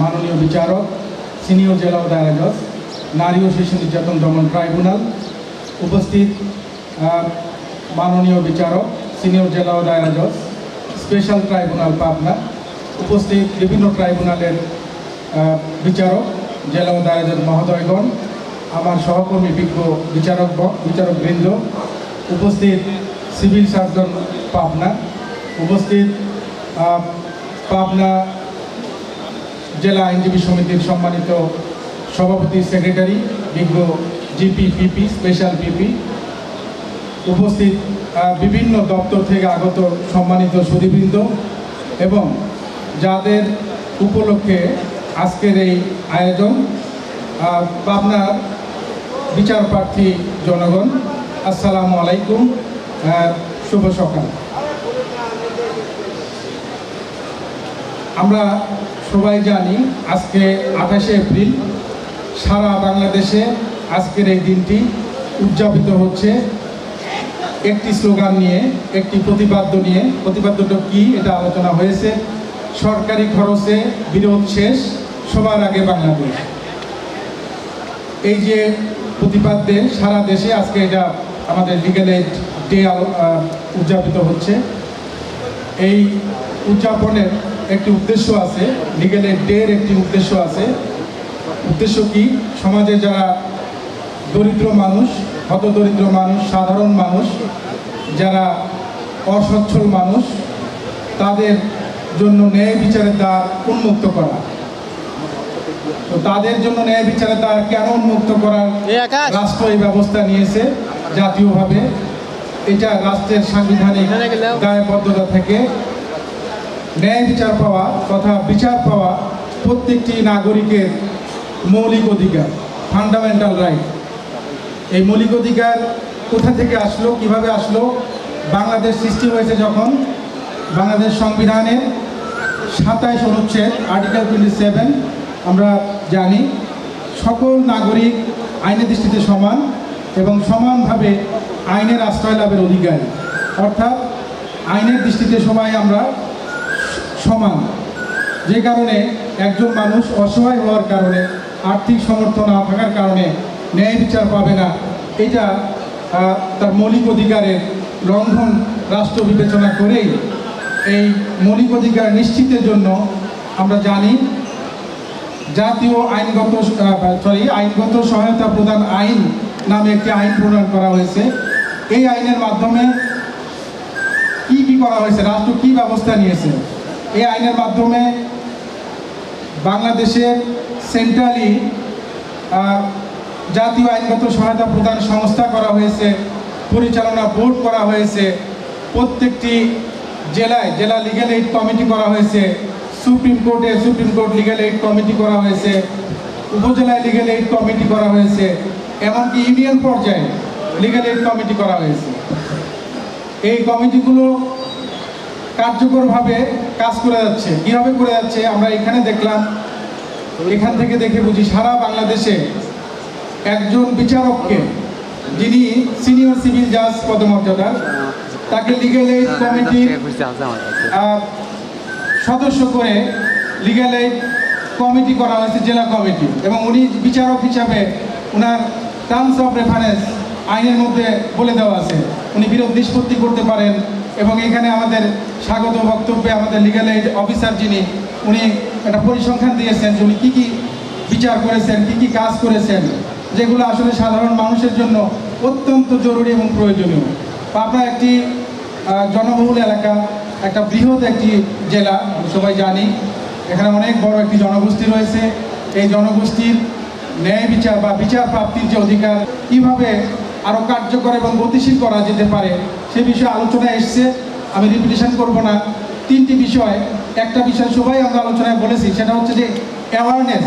মাননীয় বিচারক, সিনিয়র জেলা ও দায়রা জজ, নারী ও শিশু নির্যাতন দমন ট্রাইব্যুনাল, উপস্থিত মাননীয় বিচারক, সিনিয়র জেলা ও দায়রা জজ, স্পেশাল ট্রাইব্যুনাল পাবনা, উপস্থিত বিভিন্ন ট্রাইব্যুনালের বিচারক, জেলা ও দায়রা জজ মহোদয়গণ, আমার সহকর্মী বিজ্ঞ বিচারকবৃন্দ, উপস্থিত সিভিল সার্জন পাবনা, উপস্থিত পাবনা জেলা আইনজীবী সমিতির সম্মানিত সভাপতি, সেক্রেটারি, বিজ্ঞ জিপি, পিপি, স্পেশাল পিপি, উপস্থিত বিভিন্ন দপ্তর থেকে আগত সম্মানিত সুধীবৃন্দ, এবং যাদের উপলক্ষে আজকের এই আয়োজন। পাবনার বিচার প্রার্থী জনগণ, আসসালামু আলাইকুম, শুভ সকাল। আমরা সবাই জানি আজকে 28শে এপ্রিল সারা বাংলাদেশে আজকের এই দিনটি উদযাপিত হচ্ছে একটি স্লোগান নিয়ে, একটি প্রতিপাদ্য নিয়ে। প্রতিপাদ্যটা কি এটা আলোচনা হয়েছে, সরকারি খরচে বিরোধ শেষ, সবার আগে বাংলাদেশ। এই যে প্রতিপাদ্যে সারা দেশে আজকে এটা আমাদের লিগ্যাল এইড ডে উদযাপিত হচ্ছে। এই উদযাপনের একটি উদ্দেশ্য আছে, লিগ্যাল এইড ডের একটি উদ্দেশ্য আছে। উদ্দেশ্য কি? সমাজে যারা দরিদ্র মানুষ, হতদরিদ্র মানুষ, সাধারণ মানুষ, যারা অসচ্ছল মানুষ, তাদের জন্য ন্যায় বিচারের দ্বার উন্মুক্ত করা। তো তাদের জন্য ন্যায় বিচারের দ্বার কেন উন্মুক্ত করার রাষ্ট্র এই ব্যবস্থা নিয়েছে জাতীয়ভাবে। এটা রাষ্ট্রের সাংবিধানিক দায়বদ্ধতা থেকে ন্যায় বিচার পাওয়া তথা বিচার পাওয়া প্রত্যেকটি নাগরিকের মৌলিক অধিকার, ফান্ডামেন্টাল রাইট। এই মৌলিক অধিকার কোথা থেকে আসলো, কিভাবে আসলো? বাংলাদেশ সৃষ্টি হয়েছে যখন বাংলাদেশ সংবিধানের 27 অনুচ্ছেদ আর্টিকেল 27 আমরা জানি সকল নাগরিক আইনের দৃষ্টিতে সমান এবং সমানভাবে আইনের আশ্রয় লাভের অধিকারী। অর্থাৎ আইনের দৃষ্টিতে সবাই আমরা সমান। যে কারণে একজন মানুষ অসহায় হওয়ার কারণে, আর্থিক সমর্থন না থাকার কারণে ন্যায় বিচার পাবে না, এটা তার মৌলিক অধিকারের লঙ্ঘন রাষ্ট্র বিবেচনা করেই এই মৌলিক অধিকার নিশ্চিতের জন্য আমরা জানি জাতীয় আইনগত সহায়তা প্রদান আইন নামে একটি আইন প্রণয়ন করা হয়েছে। এই আইনের মাধ্যমে কি করা হয়েছে, রাষ্ট্র কি ব্যবস্থা নিয়েছে? এই আইনের মাধ্যমে বাংলাদেশের সেন্ট্রালি জাতীয় আইনগত সহায়তা প্রদান সংস্থা করা হয়েছে, পরিচালনা বোর্ড করা হয়েছে, প্রত্যেকটি জেলায় জেলা লিগ্যাল এইড কমিটি করা হয়েছে, supreme court legal aid committee করা হয়েছে, উপজেলায় লিগ্যাল এইড কমিটি করা হয়েছে, এমনকি ইউনিয়ন পর্যায়ে লিগ্যাল এইড কমিটি করা হয়েছে। এই কমিটিগুলো কার্যকরভাবে কাজ করে যাচ্ছে। কীভাবে করে যাচ্ছে আমরা এখানে দেখলাম, এখান থেকে দেখে বুঝি সারা বাংলাদেশে একজন বিচারককে, যিনি সিনিয়র সিভিল জাজ পদমর্যাদার, তাকে লিগ্যাল এইড কমিটির সদস্য করে লিগ্যাল এইড কমিটি করা হয়েছে, জেলা কমিটি। এবং উনি বিচারক হিসাবে ওনার টার্মস অফ রেফারেন্স আইনের মধ্যে বলে দেওয়া আছে, উনি বিরোধ নিষ্পত্তি করতে পারেন। এবং এখানে আমাদের স্বাগত বক্তব্যে আমাদের লিগ্যাল এইড অফিসার যিনি, উনি একটা পরিসংখ্যান দিয়েছেন যে উনি কী কী বিচার করেছেন, কী কী কাজ করেছেন, যেগুলো আসলে সাধারণ মানুষের জন্য অত্যন্ত জরুরি এবং প্রয়োজনীয়। পাবনা একটি জনবহুল এলাকা, একটা বৃহৎ একটি জেলা, সবাই জানি। এখানে অনেক বড় একটি জনগোষ্ঠী রয়েছে। এই জনগোষ্ঠীর ন্যায় বিচার বা বিচার প্রাপ্তির যে অধিকার কীভাবে আরও কার্যকর এবং গতিশীল করা যেতে পারে সে বিষয়ে আলোচনা এসছে। আমি রিপিটিশন করব না। 3টি বিষয়, একটা বিষয় সবাই আমরা আলোচনায় বলেছি, সেটা হচ্ছে যে অ্যাওয়ারনেস,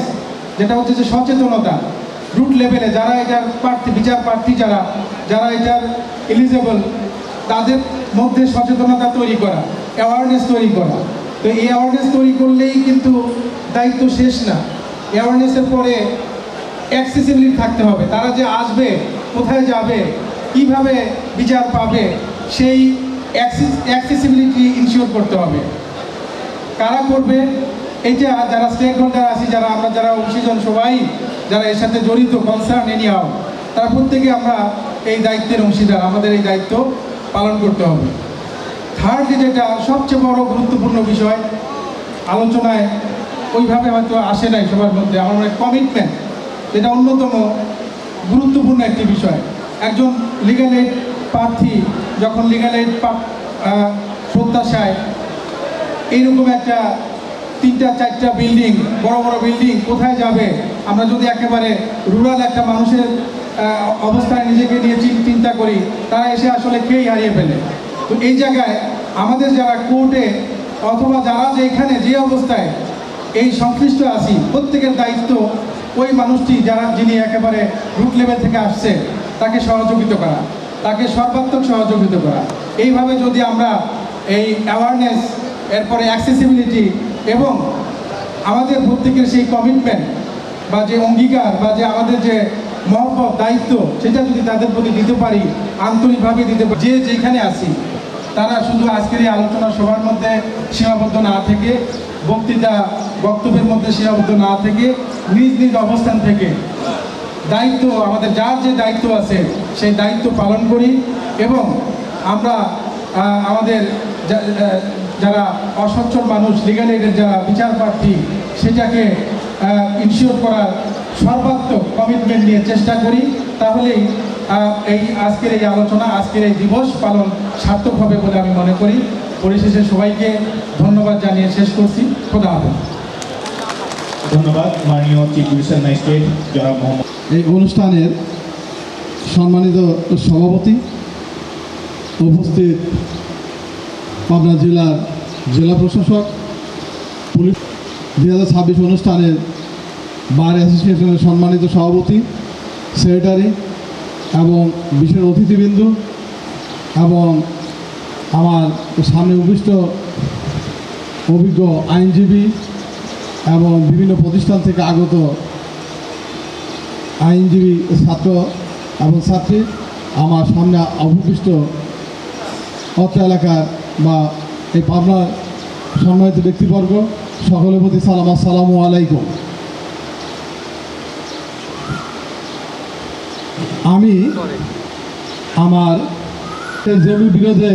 যেটা হচ্ছে যে সচেতনতা রুট লেভেলে, যারা এটার প্রার্থী, বিচার প্রার্থী যারা এটার এলিজেবল, তাদের মধ্যে সচেতনতা তৈরি করা, অ্যাওয়ারনেস তৈরি করা। তো এই অ্যাওয়ারনেস তৈরি করলেই কিন্তু দায়িত্ব শেষ না। অ্যাওয়ারনেসের পরে অ্যাক্সেসিবিলিটি থাকতে হবে। তারা যে আসবে, কোথায় যাবে, কিভাবে বিচার পাবে, সেই অ্যাক্সেসিবিলিটি ইনশিওর করতে হবে। কারা করবে? এইটা যারা স্টেক হোল্ডার আছি, যারা অংশীজন, সবাই যারা এর সাথে জড়িত, কনসার্ন এনিহাও, তারা প্রত্যেকে আমরা এই দায়িত্বের অংশীদার। আমাদের এই দায়িত্ব পালন করতে হবে। থার্ড, যেটা সবচেয়ে বড় গুরুত্বপূর্ণ বিষয়, আলোচনায় ওইভাবে হয়তো আসে নাই সবার মধ্যে, আমার মনে হয় কমিটমেন্ট, যেটা অন্যতম গুরুত্বপূর্ণ একটি বিষয়। একজন লিগ্যাল এইড প্রার্থী যখন লিগ্যাল এইড প্রত্যাশায় এইরকম একটা 3টা-4টা বিল্ডিং, বড় বড় বিল্ডিং, কোথায় যাবে? আমরা যদি একেবারে রুরাল একটা মানুষের অবস্থায় নিজেকে নিয়ে চিন্তা করি, তারা এসে আসলে খেয়েই হারিয়ে ফেলে। তো এই জায়গায় আমাদের যারা কোর্টে অথবা যারা যে এখানে যে অবস্থায় এই সংশ্লিষ্ট আছি, প্রত্যেকের দায়িত্ব ওই মানুষটি যিনি একেবারে রুট লেভেল থেকে আসছে তাকে সহযোগিতা করা, তাকে সর্বাত্মক সহযোগিতা করা। এইভাবে যদি আমরা এই অ্যাওয়ারনেস, এরপরে অ্যাক্সেসিবিলিটি এবং আমাদের প্রত্যেকের সেই কমিটমেন্ট বা যে অঙ্গীকার বা যে আমাদের যে মহব্বত, দায়িত্ব, সেটা যদি তাদের প্রতি দিতে পারি, আন্তরিকভাবে দিতে পারি, যে যেখানে আছি তারা শুধু আজকের এই আলোচনা সভার মধ্যে সীমাবদ্ধ না থেকে, বক্তব্যের মধ্যে সীমাবদ্ধ না থেকে, নিজ নিজ অবস্থান থেকে দায়িত্ব, আমাদের যার যে দায়িত্ব আছে সেই দায়িত্ব পালন করি এবং আমরা আমাদের যারা অসচ্ছল মানুষ, লিগ্যাল এইডের যারা বিচার প্রার্থী, সেটাকে ইনশিওর করার সর্বাত্মক কমিটমেন্ট নিয়ে চেষ্টা করি। তাহলেই এই আজকের এই আলোচনা, আজকের এই দিবস পালন সার্থক হবে বলে আমি মনে করি। পরিশেষে সবাইকে ধন্যবাদ জানিয়ে শেষ করছি। খোদা হাফেজ। ধন্যবাদ মাননীয় চিফ জুডিশিয়াল ম্যাজিস্ট্রেট জনাব মোহাম্মদ। এই অনুষ্ঠানের সম্মানিত সভাপতি, উপস্থিত পাবনা জেলার জেলা প্রশাসক, পুলিশ 2026 অনুষ্ঠানের বার অ্যাসোসিয়েশনের সম্মানিত সভাপতি, সেক্রেটারি এবং বিশেষ অতিথিবৃন্দ এবং আমার সামনে উপবিষ্ট অভিজ্ঞ আইনজীবী এবং বিভিন্ন প্রতিষ্ঠান থেকে আগত আইনজীবী, ছাত্র এবং ছাত্রী, আমার সামনে অভিষ্ট অত্র এলাকার বা এই পাবনার সম্মানিত ব্যক্তিবর্গ, সকলের প্রতি সালাম, আসসালামু আলাইকুম। আমি আমার জমি বিরোধে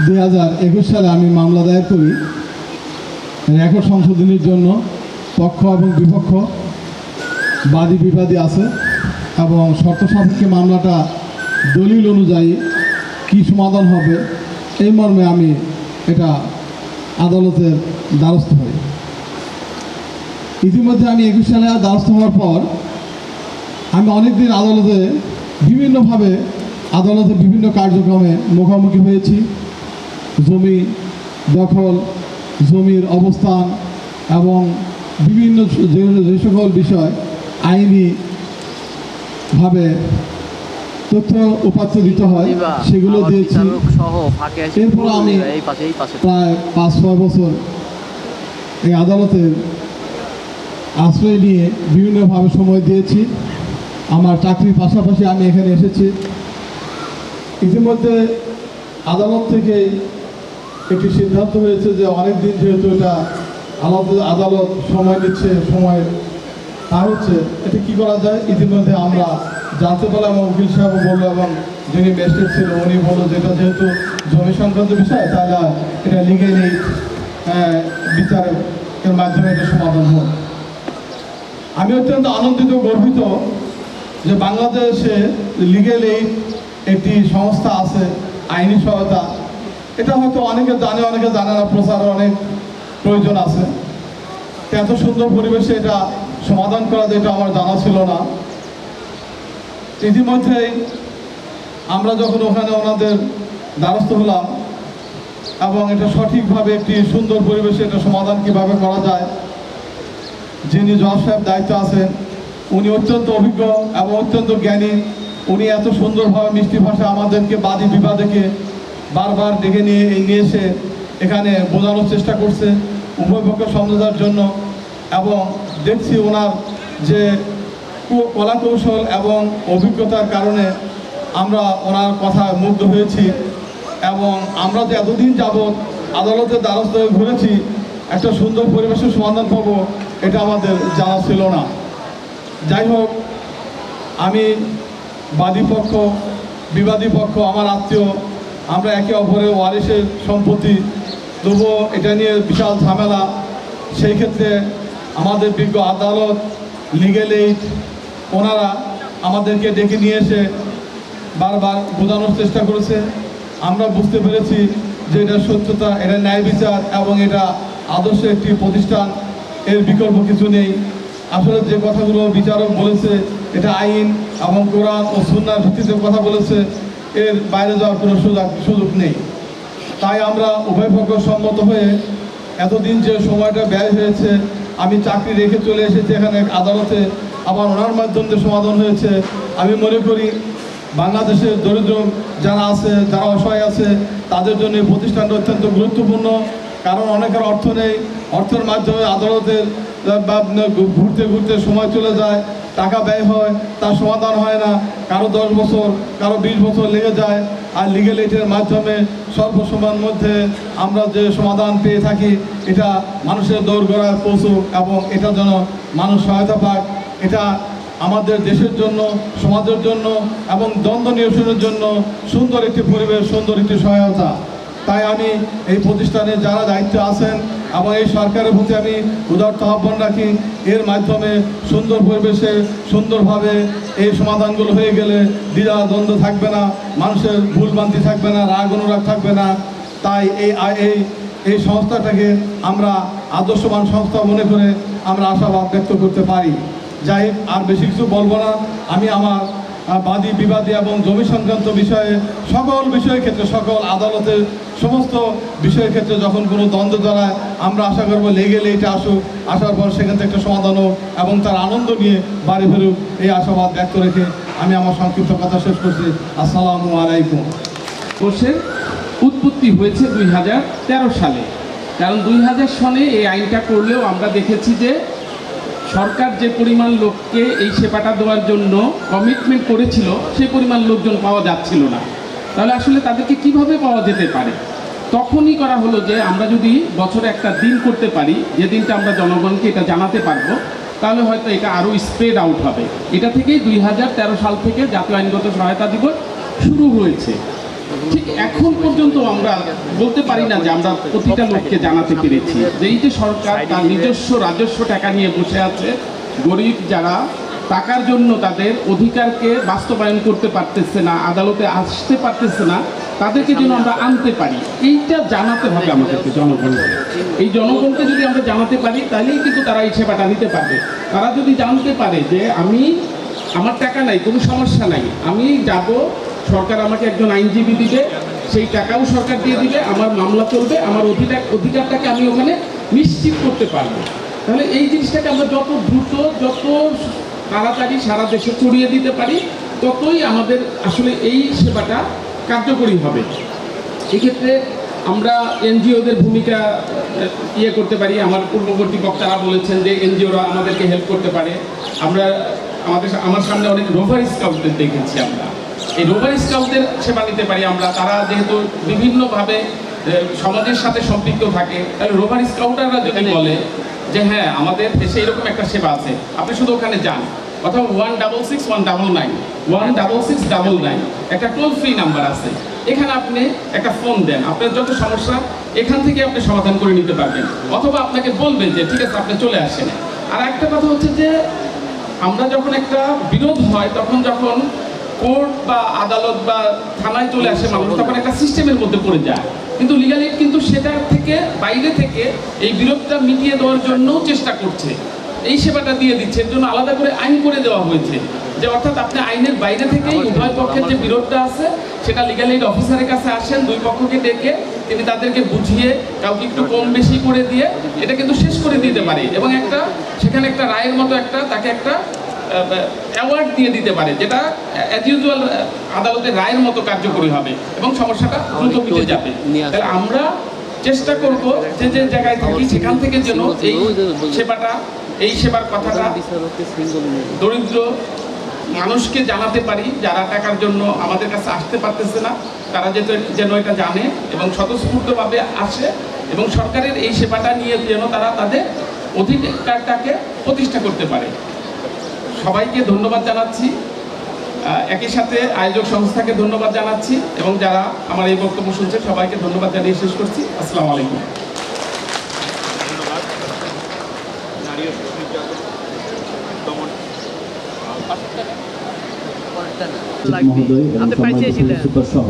2021 সালে আমি মামলা দায়ের করি রেকর্ড সংশোধনের জন্য। পক্ষ এবং বিপক্ষ, বাদী বিবাদী আছে এবং শর্ত সাপেক্ষে মামলাটা দলিল অনুযায়ী কী সমাধান হবে এই মর্মে আমি এটা আদালতের দ্বারস্থ হই। ইতিমধ্যে আমি 21 সালে দ্বারস্থ হওয়ার পর আমি অনেকদিন বিভিন্নভাবে আদালতে বিভিন্ন কার্যক্রমে মুখোমুখি হয়েছি। জমি দখল, জমির অবস্থান এবং বিভিন্ন যে সকল বিষয় আইনিভাবে তথ্য উপাত্ত দিতে হয় সেগুলো দিয়েছি। এরপর আমি প্রায় 5-6 বছর এই আদালতের আশ্রয় নিয়ে বিভিন্নভাবে সময় দিয়েছি। আমার চাকরির পাশাপাশি আমি এখানে এসেছি। ইতিমধ্যে আদালত থেকে একটি সিদ্ধান্ত হয়েছে যে অনেক দিন যেহেতু এটা আদালত সময় নিচ্ছে, সময় তা হচ্ছে, এটা কী করা যায়। ইতিমধ্যে আমরা জানতে পারলাম, উকিল সাহেব বললো এবং যিনি ম্যাজিস্ট্রেট ছিল উনি বললো যেটা যেহেতু জমি সংক্রান্ত বিষয়, তাহলে এটা লিগ্যালি বিচারের মাধ্যমে এটা সমাধান হোক। আমি অত্যন্ত আনন্দিত, গর্বিত যে বাংলাদেশে লিগ্যাল এইড একটি সংস্থা আছে, আইনি সহায়তা। এটা হয়তো অনেকে জানে, অনেকে জানে না, প্রচারের অনেক প্রয়োজন আছে। এত সুন্দর পরিবেশে এটা সমাধান করা যায় এটা আমার জানা ছিল না। ইতিমধ্যেই আমরা যখন ওখানে ওনাদের দ্বারস্থ হলাম এবং এটা সঠিকভাবে একটি সুন্দর পরিবেশে এটা সমাধান কিভাবে করা যায়, যিনি জজ সাহেব দায়িত্ব আছেন উনি অত্যন্ত অভিজ্ঞ এবং অত্যন্ত জ্ঞানী। উনি এত সুন্দরভাবে মিষ্টি ভাষায় আমাদেরকে বাদী বিবাদীকে বারবার ডেকে নিয়ে এসে এখানে বোঝানোর চেষ্টা করছে উভয় পক্ষের সমঝোতার জন্য। এবং দেখছি ওনার যে কলা কৌশল এবং অভিজ্ঞতার কারণে আমরা ওনার কথায় মুগ্ধ হয়েছি। এবং আমরা যে এতদিন যাবৎ আদালতের দ্বারস্থ হয়ে ঘুরেছি, একটা সুন্দর পরিবেশের সমাধান পাবো এটা আমাদের জানা ছিল না। যাই হোক, আমি বাদী পক্ষ, বিবাদী পক্ষ, আমার আত্মীয়, আমরা একে অপরের ওয়ারিশের সম্পত্তি, তবুও এটা নিয়ে বিশাল ঝামেলা। সেই ক্ষেত্রে আমাদের বিজ্ঞ আদালত, লিগ্যাল এইড, ওনারা আমাদেরকে ডেকে নিয়ে এসে বারবার বোঝানোর চেষ্টা করেছে। আমরা বুঝতে পেরেছি যে এটা সত্যতা, এটা ন্যায় বিচার এবং এটা আদর্শ একটি প্রতিষ্ঠান, এর বিকল্প কিছু নেই। আসলে যে কথাগুলো বিচারক বলেছে এটা আইন এবং কোরআন ও সুন্নাহর ভিত্তিতে কথা বলেছে, এর বাইরে যাওয়ার কোনো সুযোগ নেই। তাই আমরা উভয় পক্ষ সম্মত হয়ে এতদিন যে সময়টা ব্যয় হয়েছে, আমি চাকরি রেখে চলে এসেছি এখানে আদালতে, আবার ওনার মাধ্যমে যে সমাধান হয়েছে, আমি মনে করি বাংলাদেশের দরিদ্র যারা আছে, যারা অসহায় আছে, তাদের জন্য এই প্রতিষ্ঠানটা অত্যন্ত গুরুত্বপূর্ণ। কারণ অনেকের অর্থ নেই, অর্থের মাধ্যমে আদালতের ঘুরতে ঘুরতে সময় চলে যায়, টাকা ব্যয় হয়, তার সমাধান হয় না। কারো 10 বছর, কারো 20 বছর লেগে যায়। আর লিগ্যাল এইডের মাধ্যমে স্বল্প সময়ের মধ্যে আমরা যে সমাধান পেয়ে থাকি, এটা মানুষের দোরগোড়ায় পৌঁছুক এবং এটা যেন মানুষ সহায়তা পাক। এটা আমাদের দেশের জন্য, সমাজের জন্য এবং দ্বন্দ্ব নিরসনের জন্য সুন্দর একটি পরিবেশ, সুন্দর একটি সহায়তা। তাই আমি এই প্রতিষ্ঠানে যারা দায়িত্বে আছেন এবং এই সরকারের প্রতি আমি উদারতা আহ্বান রাখি, এর মাধ্যমে সুন্দর পরিবেশে সুন্দরভাবে এই সমাধানগুলো হয়ে গেলে দ্বিধা দ্বন্দ্ব থাকবে না, মানুষের ভুলভ্রান্তি থাকবে না, রাগ অনুরাগ থাকবে না। তাই এই সংস্থাটাকে আমরা আদর্শবান সংস্থা মনে করে আমরা আশাবাদ ব্যক্ত করতে পারি। যাই আর বেশি কিছু বলবো না। আমি আমার বাদী বিবাদী এবং জমি সংক্রান্ত বিষয়ে সকল বিষয়ের ক্ষেত্রে, সকল আদালতের সমস্ত বিষয়ের ক্ষেত্রে যখন কোনো দ্বন্দ্ব জড়ায়, আমরা আশা করবো লেগেলে এটা আসুক, আসার পর সেখান থেকে একটা সমাধান হোক এবং তার আনন্দ নিয়ে বাড়ি ফেরুক, এই আশাবাদ ব্যক্ত রেখে আমি আমার সংক্ষিপ্ত কথা শেষ করছি। আসসালামু আলাইকুম। কোর্সের উৎপত্তি হয়েছে 2013 সালে। কারণ 2000 সনে এই আইনটা করলেও আমরা দেখেছি যে সরকার যে পরিমাণ লোককে এই সেবাটা দেওয়ার জন্য কমিটমেন্ট করেছিল, সেই পরিমাণ লোকজন পাওয়া যাচ্ছিল না। তাহলে আসলে তাদেরকে কিভাবে পাওয়া যেতে পারে? তখনই করা হলো যে আমরা যদি বছরে একটা দিন করতে পারি, যে দিনটা আমরা জনগণকে এটা জানাতে পারবো, তাহলে হয়তো এটা আরও স্প্রেড আউট হবে। এটা থেকেই 2013 সাল থেকে জাতীয় আইনগত সহায়তা দিবস শুরু হয়েছে। ঠিক এখন পর্যন্ত আমরা বলতে পারি না যে আমরা প্রতিটা লোককে জানাতে পেরেছি যে এই যে সরকার তার নিজস্ব রাজস্ব টাকা নিয়ে বসে আছে, গরিব যারা টাকার জন্য তাদের অধিকারকে বাস্তবায়ন করতে পারতেছে না, আদালতে আসতে পারতেছে না, তাদেরকে যেন আমরা আনতে পারি, এইটা জানাতে হবে আমাদেরকে জনগণকে। এই জনগণকে যদি আমরা জানাতে পারি, তাহলেই কিন্তু তারা এই সেবাটা নিতে পারবে। তারা যদি জানতে পারে যে আমার টাকা নাই, কোনো সমস্যা নাই, আমি যাব, সরকার আমাকে একজন আইনজীবী দিবে, সেই টাকাও সরকার দিয়ে দিবে, আমার মামলা চলবে, আমার অধিকারটাকে আমি ওখানে নিশ্চিত করতে পারবো। তাহলে এই জিনিসটাকে আমরা যত দ্রুত, যত তাড়াতাড়ি সারা দেশে ছড়িয়ে দিতে পারি, ততই আমাদের আসলে এই সেবাটা কার্যকরী হবে। এক্ষেত্রে আমরা এনজিওদের ভূমিকা করতে পারি। আমার পূর্ববর্তী বক্তারা বলেছেন যে এনজিওরা আমাদেরকে হেল্প করতে পারে। আমার সামনে অনেক রোভার স্কাউটদের দেখেছি, আমরা এই রোভার স্কাউটদের সেবা নিতে পারি আমরা। তারা যেহেতু বিভিন্নভাবে সমাজের সাথে সম্পৃক্ত থাকে, তাহলে রোভার স্কাউটাররা যদি বলে যে হ্যাঁ আমাদের দেশে এরকম একটা সেবা আছে, আপনি শুধু ওখানে যান, অথবা 166 199 একটা টোল ফ্রি নাম্বার আছে, এখানে আপনি একটা ফোন দেন, আপনার যত সমস্যা এখান থেকে আপনি সমাধান করে নিতে পারবেন, অথবা আপনাকে বলবেন যে ঠিক আছে আপনি চলে আসেন। আর একটা কথা হচ্ছে যে আমরা যখন একটা বিরোধ হয়, তখন যখন কোর্ট বা আদালত বা থানায় চলে আসে মানুষ, তখন একটা সিস্টেমের মধ্যে পড়ে যায়। কিন্তু লিগ্যাল এইড কিন্তু সেটা থেকে বাইরে থেকে এই বিরোধটা মিটিয়ে দেওয়ার জন্য চেষ্টা করছে, এই সেবাটা দিয়ে দিচ্ছে। এর জন্য আলাদা করে আইন করে দেওয়া হয়েছে, যে অর্থাৎ আপনি আইনের বাইরে থেকেই উভয় পক্ষের যে বিরোধটা আছে সেটা লিগ্যাল এইড অফিসারের কাছে আসেন, দুই পক্ষকে ডেকে তিনি তাদেরকে বুঝিয়ে কাউকে একটু কম বেশি করে দিয়ে এটা কিন্তু শেষ করে দিতে পারে, এবং একটা সেখানে একটা রায়ের মতো তাকে একটা অ্যাওয়ার্ড দিয়ে দিতে পারে, যেটা অ্যাজ ইউজুয়াল আদালতের রায়ের মতো কার্যকরী হবে এবং সমস্যাটা দ্রুত মিটে যাবে। তাহলে আমরা চেষ্টা করব যে যে জায়গায় থাকি সেখান থেকে যেন এই সেবার কথাটা দরিদ্র মানুষকে জানাতে পারি, যারা টাকার জন্য আমাদের কাছে আসতে পারতেছে না, তারা যেন এটা জানে এবং স্বতঃস্ফূর্তভাবে আসে, এবং সরকারের এই সেবাটা নিয়ে যেন তারা তাদের অধিকারটাকে প্রতিষ্ঠা করতে পারে। সবাইকে ধন্যবাদ জানাচ্ছি, একই সাথে আয়োজক সংস্থাকে ধন্যবাদ জানাচ্ছি, এবং যারা আমার এই বক্তব্য শুনছে সবাইকে ধন্যবাদ জানিয়ে শেষ করছি। আসসালামু আলাইকুম। মহোদয় এবং সম্মানিত সুপার সহ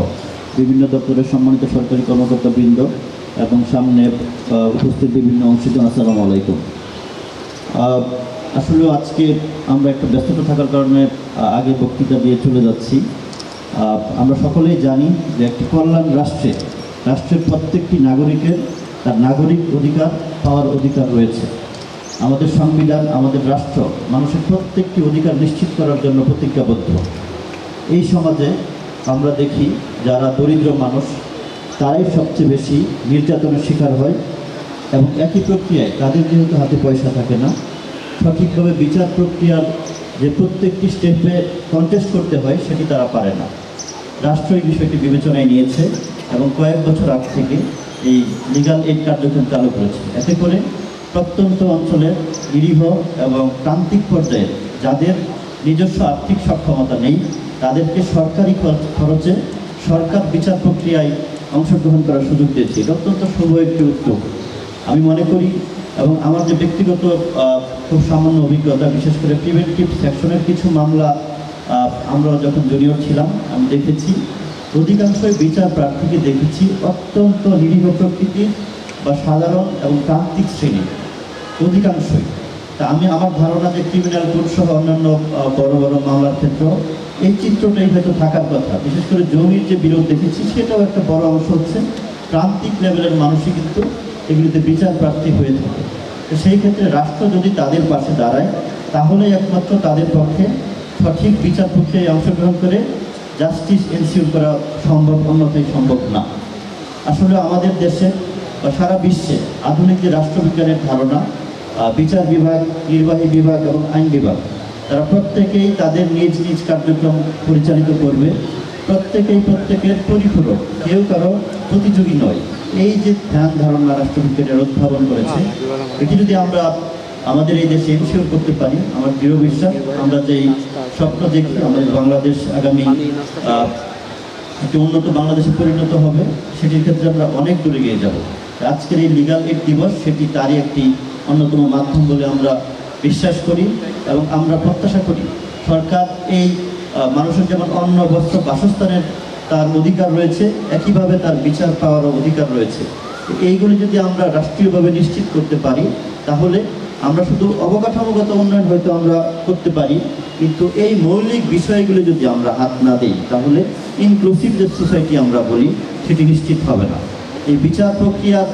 বিভিন্ন দপ্তরের সম্মানিত সরকারি কর্মকর্তা বৃন্দ এবং সামনে উপস্থিত বিভিন্ন অংশীজন, আসসালামু আলাইকুম। আসলে আজকে আমরা একটা ব্যস্ততা থাকার কারণে আগে বক্তৃতা দিয়ে চলে যাচ্ছি। আমরা সকলেই জানি যে একটি কল্যাণ রাষ্ট্রে রাষ্ট্রের প্রত্যেকটি নাগরিকের তার নাগরিক অধিকার পাওয়ার অধিকার রয়েছে। আমাদের সংবিধান, আমাদের রাষ্ট্র মানুষের প্রত্যেকটি অধিকার নিশ্চিত করার জন্য প্রতিজ্ঞাবদ্ধ। এই সমাজে আমরা দেখি যারা দরিদ্র মানুষ তারাই সবচেয়ে বেশি নির্যাতনের শিকার হয়, এবং একই প্রক্রিয়ায় তাদের যেহেতু হাতে পয়সা থাকে না, সঠিকভাবে বিচার প্রক্রিয়ার যে প্রত্যেকটি স্টেপে কন্টেস্ট করতে হয় সেটি তারা পারে না। রাষ্ট্র এই বিষয়টি বিবেচনায় নিয়েছে এবং কয়েক বছর আগ থেকে এই লিগ্যাল এইড কার্যক্রম চালু করেছে। এতে করে প্রত্যন্ত অঞ্চলের নিরীহ এবং প্রান্তিক পর্যায়ে যাদের নিজস্ব আর্থিক সক্ষমতা নেই তাদেরকে সরকারি খরচে সরকার বিচার প্রক্রিয়ায় অংশগ্রহণ করার সুযোগ দিয়েছে। এটা অত্যন্ত শুভ একটি উদ্যোগ আমি মনে করি। এবং আমার যে ব্যক্তিগত খুব সামান্য অভিজ্ঞতা, বিশেষ করে প্রিভেন্টিভ সেকশনের কিছু মামলা আমরা যখন জুনিয়র ছিলাম আমি দেখেছি অধিকাংশই বিচার প্রার্থীকে দেখেছি অত্যন্ত নিরীহ প্রকৃতির বা সাধারণ এবং প্রান্তিক শ্রেণীর অধিকাংশই। তা আমি আমার ধারণা যে ক্রিমিনাল কোড সহ অন্যান্য বড় বড় মামলার ক্ষেত্রেও এই চিত্রটাই হয়তো থাকার কথা। বিশেষ করে জমির যে বিরোধ দেখেছি সেটাও একটা বড় অংশ হচ্ছে প্রান্তিক লেভেলের মানুষই কিন্তু এগুলিতে বিচার প্রার্থী হয়ে থাকে। তো সেই ক্ষেত্রে রাষ্ট্র যদি তাদের পাশে দাঁড়ায় তাহলেই একমাত্র তাদের পক্ষে সঠিক বিচার প্রক্রিয়ায় অংশগ্রহণ করে জাস্টিস এনশিওর করা সম্ভব, অন্যথায় সম্ভব না। আসলে আমাদের দেশে বা সারা বিশ্বে আধুনিক যে রাষ্ট্রবিজ্ঞানের ধারণা, বিচার বিভাগ, নির্বাহী বিভাগ এবং আইন বিভাগ তারা প্রত্যেকেই তাদের নিজ নিজ কার্যক্রম পরিচালিত করবে, প্রত্যেকেই প্রত্যেকের পরিপূরক, কেউ কারো প্রতিযোগী নয়। এই যে ধ্যান ধারণা রাষ্ট্রবিজ্ঞানের উদ্ভাবন করেছে, এটি যদি আমরা আমাদের এই দেশে এনশিওর করতে পারি, আমার দৃঢ় বিশ্বাস আমরা যে স্বপ্ন দেখি আমাদের বাংলাদেশ আগামী একটি উন্নত বাংলাদেশে পরিণত হবে, সেটির ক্ষেত্রে আমরা অনেক দূরে এগিয়ে যাব। আজকের এই লিগ্যাল এইড দিবস সেটি তারই একটি অন্যতম মাধ্যম বলে আমরা বিশ্বাস করি এবং আমরা প্রত্যাশা করি সরকার এই মানুষের যেমন অন্ন, বস্ত্র, বাসস্থানের তার অধিকার রয়েছে, একইভাবে তার বিচার পাওয়ারও অধিকার রয়েছে। এইগুলি যদি আমরা রাষ্ট্রীয়ভাবে নিশ্চিত করতে পারি তাহলে আমরা শুধু অবকাঠামোগত উন্নয়ন হয়তো আমরা করতে পারি, কিন্তু এই মৌলিক বিষয়গুলো যদি আমরা হাত না দিই তাহলে ইনক্লুসিভ যে সোসাইটি আমরা বলি সেটি নিশ্চিত হবে না। এই বিচার প্রক্রিয়ার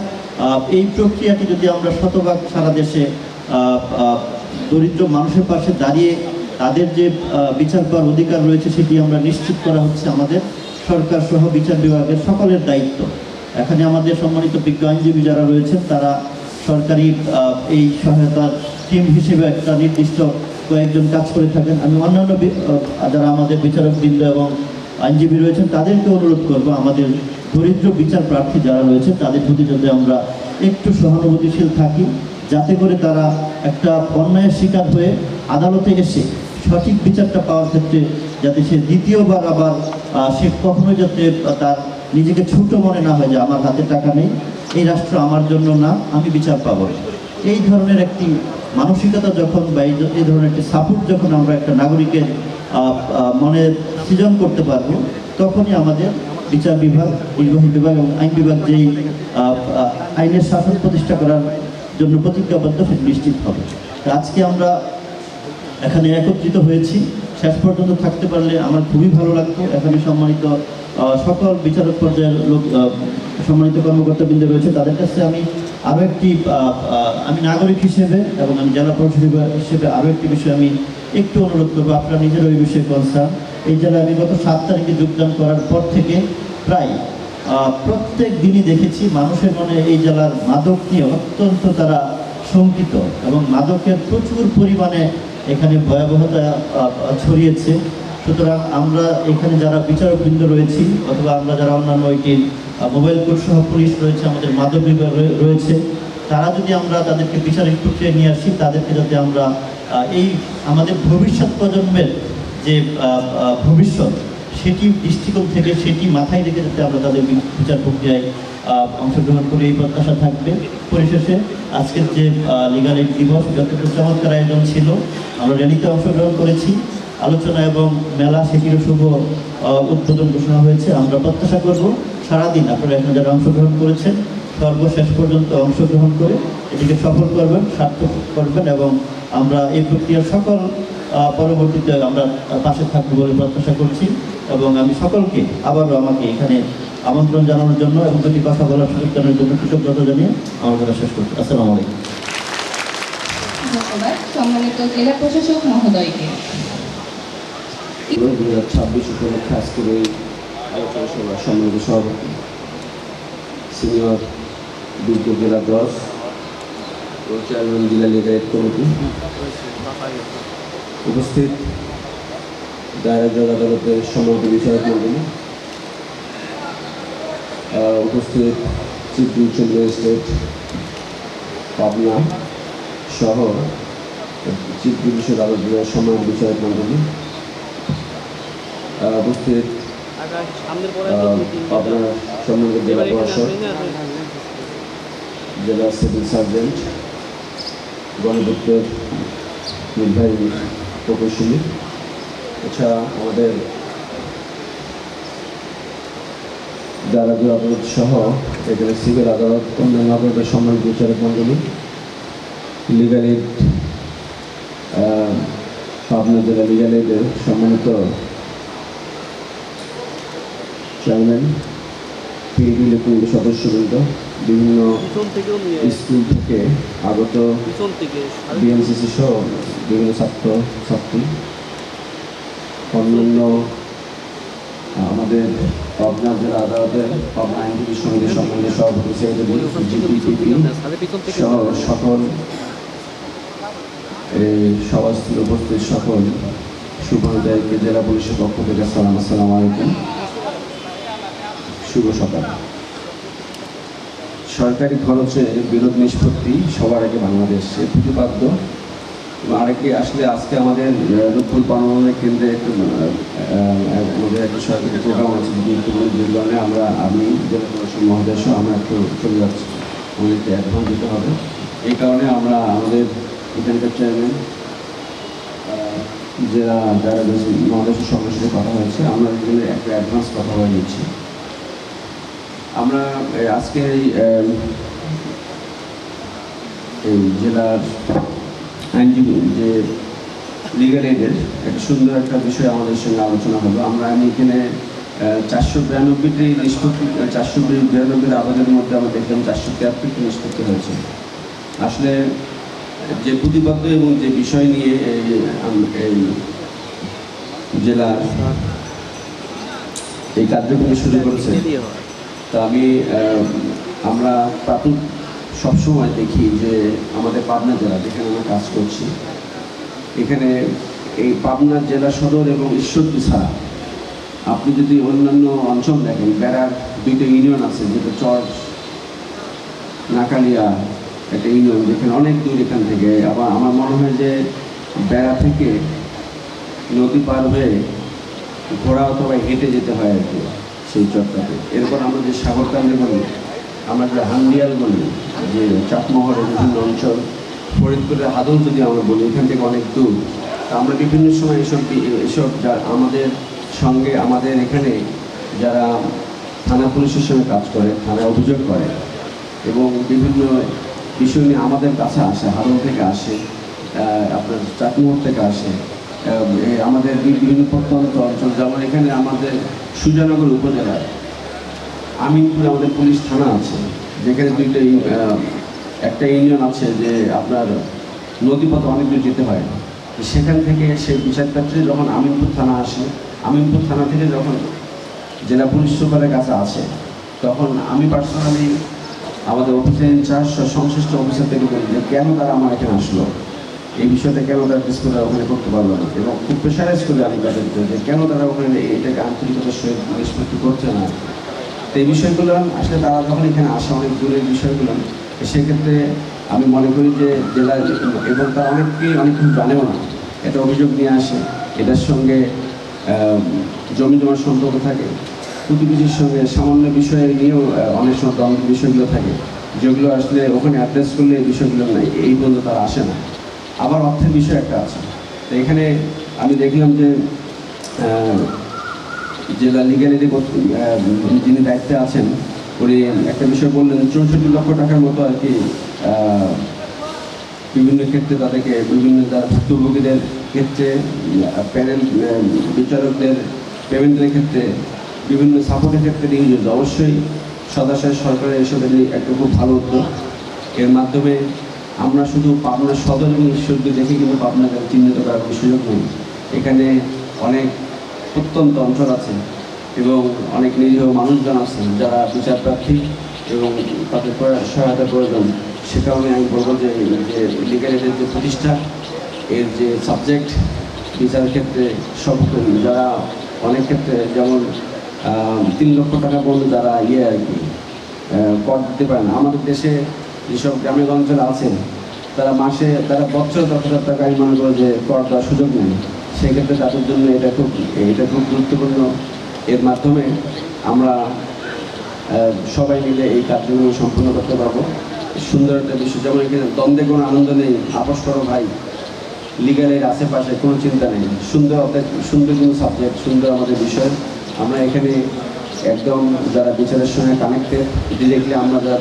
এই প্রক্রিয়াটি যদি আমরা শতভাগ সারা দেশে দরিদ্র মানুষের পাশে দাঁড়িয়ে তাদের যে বিচার পাওয়ার অধিকার রয়েছে সেটি আমরা নিশ্চিত করা হচ্ছে আমাদের সরকার সহ বিচার বিভাগের সকলের দায়িত্ব। এখানে আমাদের সম্মানিত বিজ্ঞ আইনজীবী যারা রয়েছেন তারা সরকারি এই সহায়তার টিম হিসেবে একটা নির্দিষ্ট কয়েকজন কাজ করে থাকেন। আমি অন্যান্য যারা আমাদের বিচারকবৃন্দ এবং আইনজীবী রয়েছেন তাদেরকে অনুরোধ করবো আমাদের দরিদ্র বিচার প্রার্থী যারা রয়েছে তাদের প্রতি যাতে আমরা একটু সহানুভূতিশীল থাকি, যাতে করে তারা একটা অন্যায়ের শিকার হয়ে আদালতে এসে সঠিক বিচারটা পাওয়ার ক্ষেত্রে যাতে সে দ্বিতীয়বার আবার সে কখনোই যাতে তার নিজেকে ছোট মনে না হয় যে আমার হাতে টাকা নেই, এই রাষ্ট্র আমার জন্য না, আমি বিচার পাবো। এই ধরনের একটি মানসিকতা যখন বা এই ধরনের একটি সাপোর্ট যখন আমরা একটা নাগরিকের মনে সৃজন করতে পারবো, তখনই আমাদের বিচার বিভাগ, নির্বাহী বিভাগ এবং আইন বিভাগ যেই আইনের শাসন প্রতিষ্ঠা করার জন্য প্রতিজ্ঞাবদ্ধ সেটি নিশ্চিত হবে। আজকে আমরা এখানে একত্রিত হয়েছি, শেষ পর্যন্ত থাকতে পারলে আমার খুবই ভালো লাগতো। এখানে সম্মানিত সকল বিচারক পর্যায়ের লোক, সম্মানিত কর্মকর্তাবৃন্দ রয়েছে, তাদের কাছে আমি আরও একটি আমি নাগরিক হিসেবে এবং আমি জেলা প্রশাসক হিসেবে আরও একটি বিষয় আমি একটু অনুরোধ করবো। আপনারা নিজের ওই বিষয়ে কনসার্ন। এই জেলায় আমি গত 7 তারিখে যোগদান করার পর থেকে প্রায় প্রত্যেক দিনই দেখেছি মানুষের মনে এই জেলার মাদক নিয়ে অত্যন্ত তারা শঙ্কিত এবং মাদকের প্রচুর পরিমাণে এখানে ভয়াবহতা ছড়িয়েছে। সুতরাং আমরা এখানে যারা বিচারকবৃন্দ রয়েছি অথবা আমরা যারা অন্যান্য ওইটির মোবাইল কোর্ট সহ পুলিশ রয়েছে, আমাদের মাদক বিভাগ রয়েছে, তারা যদি আমরা তাদেরকে বিচারিক প্রক্রিয়ায় নিয়ে আসি, তাদেরকে যাতে আমরা এই আমাদের ভবিষ্যৎ প্রজন্মের যে ভবিষ্যৎ সেটি দৃষ্টিকোণ থেকে সেটি মাথায় রেখে যাতে আমরা তাদের বিচার প্রক্রিয়ায় অংশগ্রহণ করি, এই প্রত্যাশা থাকবে। পরিশেষে আজকের যে লিগ্যাল এইড দিবস যতটুকু চমৎকার আয়োজন ছিল, আমরা র্যালিতে অংশগ্রহণ করেছি, আলোচনা এবং মেলা সেটিরও শুভ উদ্বোধন ঘোষণা হয়েছে। আমরা প্রত্যাশা করব সারাদিন আপনারা এখানে যারা অংশগ্রহণ করেছেন সর্বশেষ পর্যন্ত অংশগ্রহণ করে এটিকে সফল করবেন, সার্থক করবেন এবং আমরা এই প্রক্রিয়ার সকল পরবর্তীতে আমরা পাশে থাকবো বলে প্রত্যাশা করছি। এবং আমি সকলকে আবারও আমাকে এখানে আমন্ত্রণ জানানোর জন্য এবং দুটি কথা বলার সুযোগ জানানোর জন্য কৃতজ্ঞতা জানিয়ে আমার কথা শেষ করছি। আসসালামু আলাইকুম। ধন্যবাদ সম্মানিত জেলা প্রশাসক মহোদয়কে। 2026 উপলক্ষে আজকের এই আলোচনা সভার সম্মানিত সভাপতি সিনিয়র বিজ্ঞ জেলা জজ ও চেয়ারম্যান জেলা লিগারেট কমিটি, উপস্থিত দায়রা জজ আদালতের সম্মানিত বিচারক মণ্ডলী, উপস্থিত চিফ জুডিশিয়াল ম্যাজিস্ট্রেট পাবনা সহ চিফ জুডিশিয়াল আদালতের সম্মানিত বিচারক মণ্ডলী, উপস্থিত পাবনার সম্মানিত জেলা প্রশাসক, জেলা সিভিল সার্জেন্ট, গণপূর্তের নির্বাহী প্রকৌশলী, এছাড়া আমাদের দায়রা জজ আদালত সহ এখানে সিভিল আদালত, অন্যান্য আদালতের সম্মানিত বিচারক মণ্ডলী, লিগাল এইড পাবনা জেলা লিগাল এইডের সম্মানিত চেয়ারম্যান, পিএডি কমিটির সদস্যবৃন্দ, বিভিন্ন স্কুল থেকে আগত বিএনসিসি সহ বিভিন্ন ছাত্র ছাত্রী, অন্যান্য আমাদের পাবনা জেলা আদালতের পাবনা আইনজীবী সমিতির সম্মানিত সভাপতি সেক্রেটারি সহ সকল এই সভাস্থলে উপস্থিত সকল শুভানুযায়ীকে জেলা পুলিশের পক্ষ থেকে সালাম, আসসালামু আলাইকুম, শুভ সকাল। সরকারি খরচে বিরোধ নিষ্পত্তি সবার আগে বাংলাদেশ এর প্রতিপাদ্য। আরেকটি আসলে আজকে আমাদের রূপপুর পারমাণবিক কেন্দ্রে আমাদের একটা সরকারি প্রোগ্রাম আছে, যে কারণে আমি জেলা প্রশাসক মহোদয় সহ আমরা একটু চলে যাচ্ছি, আমাদেরকে অ্যাডভান্স দিতে হবে। এই কারণে আমরা আমাদের এখানকার চেয়ারম্যান যারা মহাদেশের সঙ্গে সাথে কথা হয়েছে, আমরা এখানে একটা অ্যাডভান্স কথা বলে নিচ্ছি। আমরা আজকে এই জেলার আইনজীবী যে লিগাল এইডের একটা সুন্দর একটা বিষয় আমাদের সঙ্গে আলোচনা হলো। আমি এখানে 492টি নিষ্পত্তি, 492 আবেদনের মধ্যে আমরা দেখলাম 473টি নিষ্পত্তি হয়েছে। আসলে যে প্রতিপাদ্য এবং যে বিষয় নিয়ে এই জেলার এই কার্যক্রম শুরু করেছে, তা আমরা প্রাথমিক সবসময় দেখি যে আমাদের পাবনা জেলা যেখানে আমরা কাজ করছি, এখানে এই পাবনা জেলা সদর এবং ঈশ্বরদী ছাড়া আপনি যদি অন্যান্য অঞ্চল দেখেন, বেড়ার 2টা ইউনিয়ন আছে, যেটা চর নাকালিয়া একটা ইউনিয়ন, যেখানে অনেক দূর এখান থেকে। আবার আমার মনে হয় যে বেড়া থেকে নদী পার হয়ে ঘোড়া অথবা হেঁটে যেতে হয় আর কি সেই চরটাতে। এরপর আমরা যে সাগরকান্দি বলি, আমরা যে হান্ডিয়াল বলি, যে চাটমোহরের বিভিন্ন অঞ্চল, ফরিদপুরের হাদল যদি আমরা বলি, এখান থেকে অনেক দূর। তা আমরা বিভিন্ন সময় এসব আমাদের সঙ্গে আমাদের এখানে যারা থানা পুলিশের সঙ্গে কাজ করে, থানায় অভিযোগ করে এবং বিভিন্ন বিষয় নিয়ে আমাদের কাছে আসে, হাদল থেকে আসে, আপনার চাটমোহর থেকে আসে, আমাদের বিভিন্ন প্রত্যন্ত অঞ্চল, যেমন এখানে আমাদের সুজানগর উপজেলায় আমিনপুরে আমাদের পুলিশ থানা আছে, যেখানে একটা ইউনিয়ন আছে যে আপনার নদীপথে অনেক দূর যেতে হয়। সেখান থেকে সেই বিচারপত্রে যখন আমিনপুর থানা আসে, আমিনপুর থানা থেকে যখন জেলা পুলিশ সুপারের কাছে আসে, তখন আমি পার্সোনালি আমাদের অফিসের ইনচার্জ সংশ্লিষ্ট অফিসার থেকে বলি যে কেন তারা আমার এখানে আসলো, এই বিষয়টা কেন তারা ডিসপ্লে ওখানে করতে পারলো না, এবং খুব প্রেশারাইজ করে আমি তাদেরকে যে কেন তারা ওখানে এটাকে আন্তরিকতার সহিত নিষ্পত্তি করছে না। তো এই বিষয়গুলো আসলে তারা যখন এখানে আসে, অনেক দূরের বিষয়গুলো, সেক্ষেত্রে আমি মনে করি যে জেলা, এবং তারা অনেক কিছু জানেও না, এটা অভিযোগ নিয়ে আসে, এটার সঙ্গে জমি জমার সম্পর্ক থাকে, প্রতিবেশীর সঙ্গে সামান্য বিষয় নিয়েও অনেক সময় দ্বন্দ্ব বিষয়গুলো থাকে, যেগুলো আসলে ওখানে অ্যাড্রেস করলে এই বিষয়গুলো নাই, এই পর্যন্ত তারা আসে না। আবার অর্থের বিষয় একটা আছে। তো এখানে আমি দেখলাম যে জেলা লিগ্যালিটি যিনি দায়িত্বে আছেন, উনি একটা বিষয় বললেন, 64 লক্ষ টাকার মতো আর কি বিভিন্ন ক্ষেত্রে তাদেরকে বিভিন্ন যারা ভুক্তভোগীদের ক্ষেত্রে প্যানেল বিচারকদের পেমেন্টের ক্ষেত্রে বিভিন্ন সাপোর্টের ক্ষেত্রে ইউজ হয়েছে। অবশ্যই সদাশয় সরকারের এসবের একটা খুব ভালো উদ্যোগ। এর মাধ্যমে আমরা শুধু পাবনা সদর এবং ঈশ্বরকে দেখে কিন্তু পাবনাকে চিহ্নিত করার কোনো সুযোগ নেই। এখানে অনেক প্রত্যন্ত অঞ্চল আছে এবং অনেক নিরীহ মানুষজন আছেন যারা বিচার প্রার্থী এবং তাদের সহায়তা প্রয়োজন। সে কারণে আমি বলবো যে লিগ্যাল এইডের যে প্রতিষ্ঠা, এর যে সাবজেক্ট বিচারের ক্ষেত্রে সব যারা অনেক ক্ষেত্রে যেমন 3 লক্ষ টাকা পর্যন্ত যারা আর কি কর দিতে পারে না। আমাদের দেশে যেসব গ্রামের অঞ্চলে আছেন তারা বছরে 10,000 টাকা আমি মনে করি যে কর দেওয়ার সুযোগ নেই। সেক্ষেত্রে তাদের জন্য এটা খুব গুরুত্বপূর্ণ। এর মাধ্যমে আমরা সবাই মিলে এই কার্যক্রম সম্পন্ন করতে পারবো। সুন্দর একটা বিষয়, যেমন এখানে দ্বন্দ্বে কোনো আনন্দ নেই, আপোষ করো ভাই, লিগ্যালের আশেপাশে কোনো চিন্তা নেই। সুন্দর কোনো সাবজেক্ট, সুন্দর আমাদের বিষয়। আমরা এখানে একদম যারা বিচারের সঙ্গে কানেক্টেড, ডিরেক্টলি আমরা যারা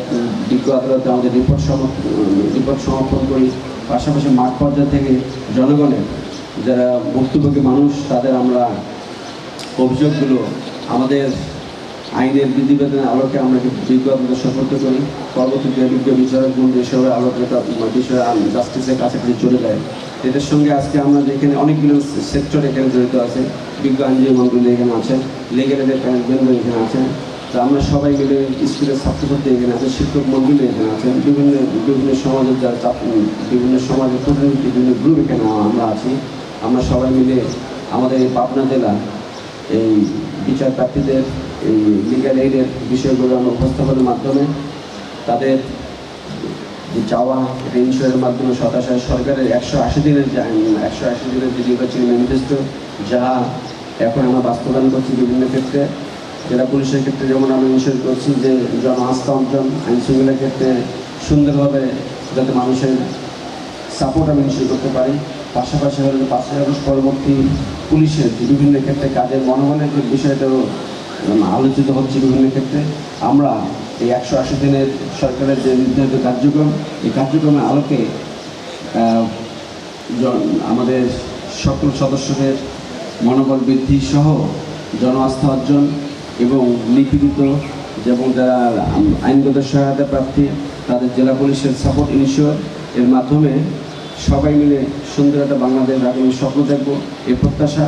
বিজ্ঞ আদালতে আমাদের রিপোর্ট সমর্পণ করি, পাশাপাশি মাঠ পর্যায় থেকে জনগণের যারা ভুক্তভোগী মানুষ তাদের আমরা অভিযোগগুলো আমাদের আইনের বিধিবিধানের আলোকে আমরা বিজ্ঞ আদালতে সুপর্দ করি। পরবর্তীতে বিজ্ঞ বিচারক বন্ধু এসবের আলোকে বিষয়ে জাস্টিসের কাছাকাছি চলে যায়। এদের সঙ্গে আজকে আমরা যেখানে অনেকগুলো সেক্টর এখানে জড়িত আছে, বিজ্ঞ আইনজীবী মন্ডলী এখানে আছেন, লিগ্যাল এইডের প্যানেল এখানে আছেন। তো আমরা সবাই মিলে স্কুলের ছাত্রছাত্রী এখানে আছেন, শিক্ষক মন্ডলী এখানে আছেন, বিভিন্ন সমাজের যারা বিভিন্ন সমাজের প্রতিনিধি, বিভিন্ন গ্রুপ এখানে আমরা আছি। আমরা সবাই মিলে আমাদের এই পাবনা জেলা এই বিচার প্রার্থীদের এই লিগ্যাল এইডের বিষয়গুলো আমরা উপস্থাপনের মাধ্যমে তাদের যে চাওয়া এটা ইনশোরের মাধ্যমে সরকারের 180 দিনের যে নির্বাচনী ম্যানিফেস্টো যা এখন আমরা বাস্তবায়ন করছি বিভিন্ন ক্ষেত্রে। জেলা পুলিশের ক্ষেত্রে যেমন আমরা ইনশোর করছি যে জন আস্থা অঞ্চল আইন শৃঙ্খলার ক্ষেত্রে সুন্দরভাবে যাতে মানুষের সাপোর্ট আমি ইনশোর করতে পারি। পাশাপাশি হলে 5ই আগস্ট পরবর্তী পুলিশের বিভিন্ন ক্ষেত্রে কাজের মনোবলের যে বিষয়টাও আলোচিত হচ্ছে বিভিন্ন ক্ষেত্রে। আমরা এই 180 দিনের সরকারের যে নির্ধারিত কার্যক্রম, এই কার্যক্রমের আলোকে আমাদের সকল সদস্যদের মনোবল বৃদ্ধি সহ জন আস্থা অর্জন এবং নিপীড়িত যেমন যারা আইনগত সহায়তা প্রার্থী তাদের জেলা পুলিশের সাপোর্ট ইনশিওর এর মাধ্যমে সবাই মিলে সুন্দর একটা বাংলাদেশ আগামী স্বপ্ন দেখব এই প্রত্যাশা।